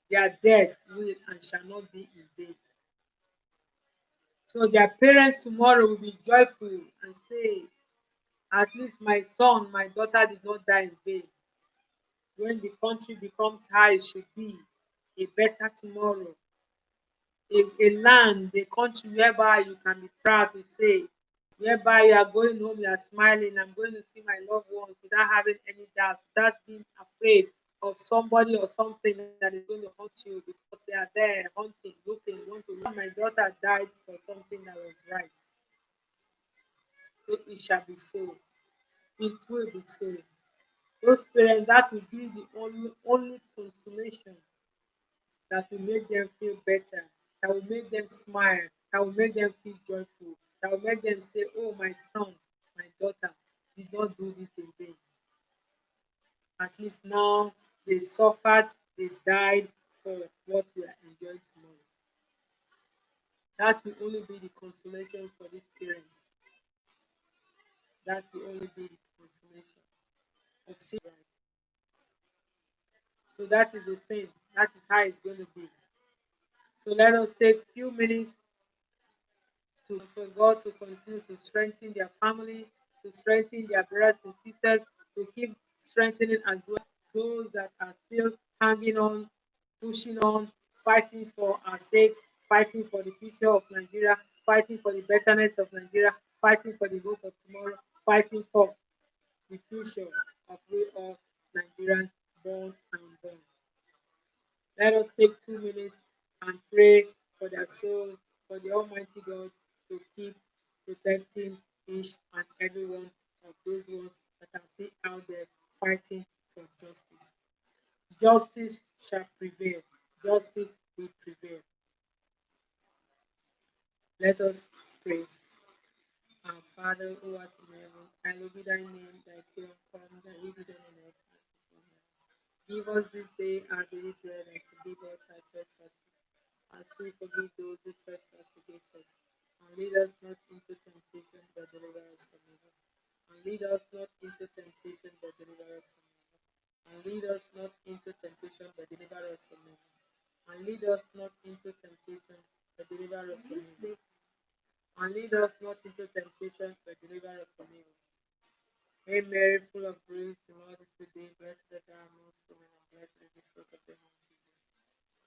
[SPEAKER 2] their death will and shall not be in vain. So their parents tomorrow will be joyful and say, at least my son, my daughter did not die in vain. When the country becomes how it should be, a better tomorrow, a land, a country whereby you can be proud to say, whereby you are going home, you are smiling, I'm going to see my loved ones without having any doubt, without being afraid of somebody or something that is going to hurt you because they are there hunting, looking, want to. My daughter died for something that was right. So it shall be so. It will be so. Those parents, that will be the only consolation that will make them feel better, that will make them smile, that will make them feel joyful, that will make them say, oh, my son, my daughter did not do this in vain. At least now they suffered, they died for what we are enjoying tomorrow. That will only be the consolation for these parents. That will only be the consolation of seeing right. So that is the thing. That is how it's going to be. So let us take a few minutes for God to continue to strengthen their family, to strengthen their brothers and sisters, to keep strengthening as well those that are still hanging on, pushing on, fighting for our sake, fighting for the future of Nigeria, fighting for the betterness of Nigeria, fighting for the hope of tomorrow, fighting for the future of we all Nigerians born and unborn. Let us take 2 minutes and pray for their soul, for the Almighty God to keep protecting each and every one of those ones that are still out there fighting for justice. Justice shall prevail. Justice will prevail. Let us pray. Our Father who art in heaven, hallowed be thy name, thy kingdom come, thy will be done on earth as it is in heaven. Give us this day our daily bread and forgive us our trespasses as we forgive those who trespass against us. And lead us not into temptation, but deliver us from evil. And lead us not into temptation, but deliver us from evil. And lead us not into temptation, but deliver us from evil. And lead us not into temptation, but deliver us from evil. And lead us not into temptation, but deliver us from evil. Hail Mary, full of grace, the Lord is with thee. Blessed art thou amongst women, and blessed is the fruit of thy womb, Jesus.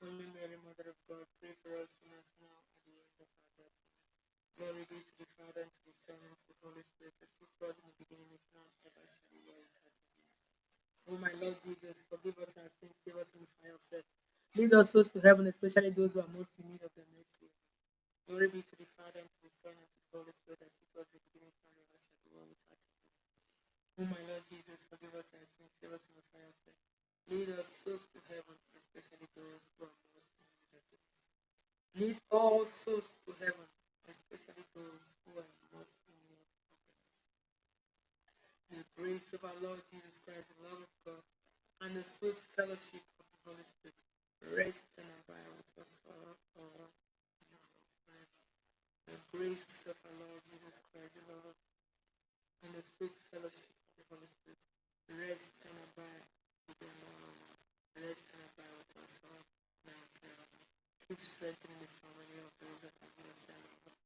[SPEAKER 2] Holy Mary, Mother of God, pray for us sinners now and at the end of our death. Glory be to the Father, and to the Son, and to the Holy Spirit, as it was in the beginning, is now, and ever shall be, world without end. O my Lord Jesus, forgive us our sins, save us from the fire of death. Lead us souls to heaven, especially those who are most in need of the mercy. Glory be to the Father, and to the Son, and to the Holy Spirit, as it was in the beginning, is now, and ever shall be, world without end. O my Lord Jesus, forgive us our sins, save us from the fire of death. Lead us souls to heaven, especially those who are most in need of the mercy. Lead all souls to heaven, especially those who are most in need of the mercy. The grace of our Lord Jesus Christ, the love of God, and the sweet fellowship of the Holy Spirit rest and abide with us all now and forever. The grace of our Lord Jesus Christ, the love of God, and the sweet fellowship of the Holy Spirit rest and abide with them all now. Rest and abide with us all now and forever. Keep strengthening the family of those that are lost and loved.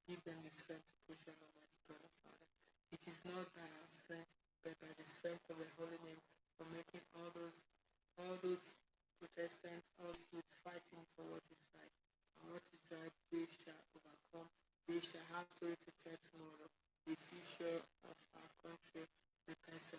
[SPEAKER 2] Give them the strength to push on, Almighty God our Father. It is not by our strength, but by the strength of the Holy Name, for making all those Protestants, all youth fighting for what is right. And what is right, they shall overcome. They shall have story to tell tomorrow. The future of our country, we cancel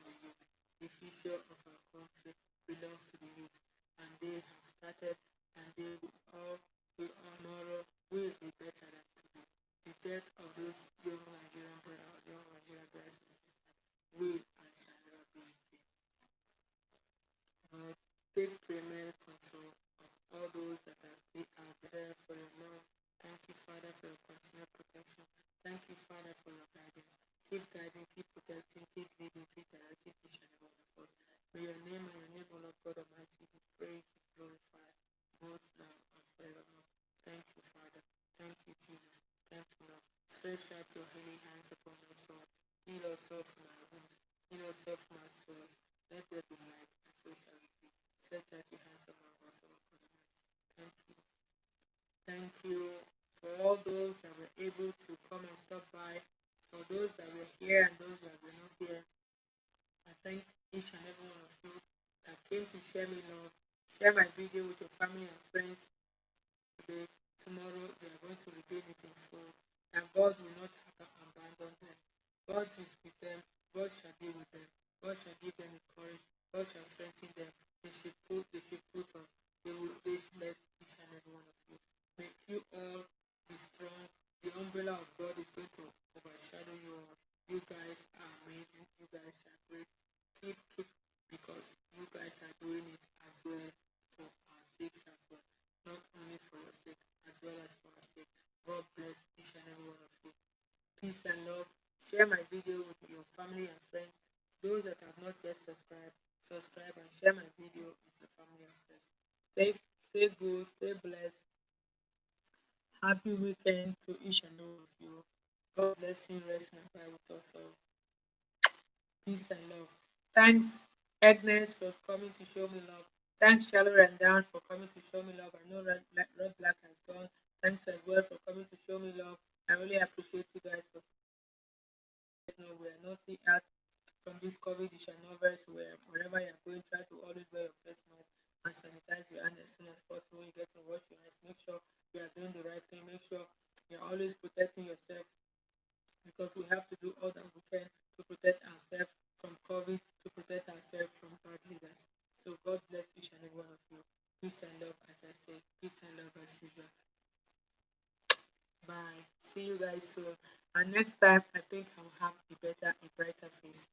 [SPEAKER 2] keep guiding, keep protecting, keep leading, keep directing each and every one of us. May your name and your name, O Lord God Almighty, be praised and glorified both now and forevermore. Thank you, Father. Thank you, Jesus. Thank you, Lord. Stretch out your healing hands upon us, Lord. Heal us all from our wounds. Heal us all from our sores. Let there be light, and so shall it be. Stretch out your hands among us, O Lord God Almighty. Thank you. Thank you for all those that were able to come and stop by, for those that were here and those that were not here. I thank each and every one of you that came to share me love. Share my video with your family and friends today. Tomorrow they are going to regain it in full. And God will not abandon them. God is with them. God shall be with them. God shall give them courage. God shall strengthen them. They should put on. They should bless each and every one of you. May you all be strong. The umbrella of God is going to overshadow you all. You guys are amazing. You guys are great. Keep, because you guys are doing it as well for our sakes as well. Not only for your sake, as well as for our sake. God bless each and every one of you. Peace and love. Share my video with your family and friends. Those that have not yet subscribed, subscribe and share my video with your family and friends. Stay good, stay blessed. Happy weekend to each and every one of you. God bless you. Rest and abide with us all. Peace and love. Thanks, Agnes, for coming to show me love. Thanks, Shallow and Dan, for coming to show me love. I know Red Black has gone. Thanks as well for coming to show me love. I really appreciate you guys for we are not seeing out from this COVID. You shall not rest wherever you're going. Try to always wear your face mask and sanitize your hands as soon as possible. You get to wash your hands. Make sure you are doing the right thing. Make sure you're always protecting yourself, because we have to do all that we can to protect ourselves from COVID, to protect ourselves from bad leaders. So God bless each and every one of you. Peace and love, as I say. Peace and love as usual. Bye. See you guys soon. And next time, I think I'll have a brighter face.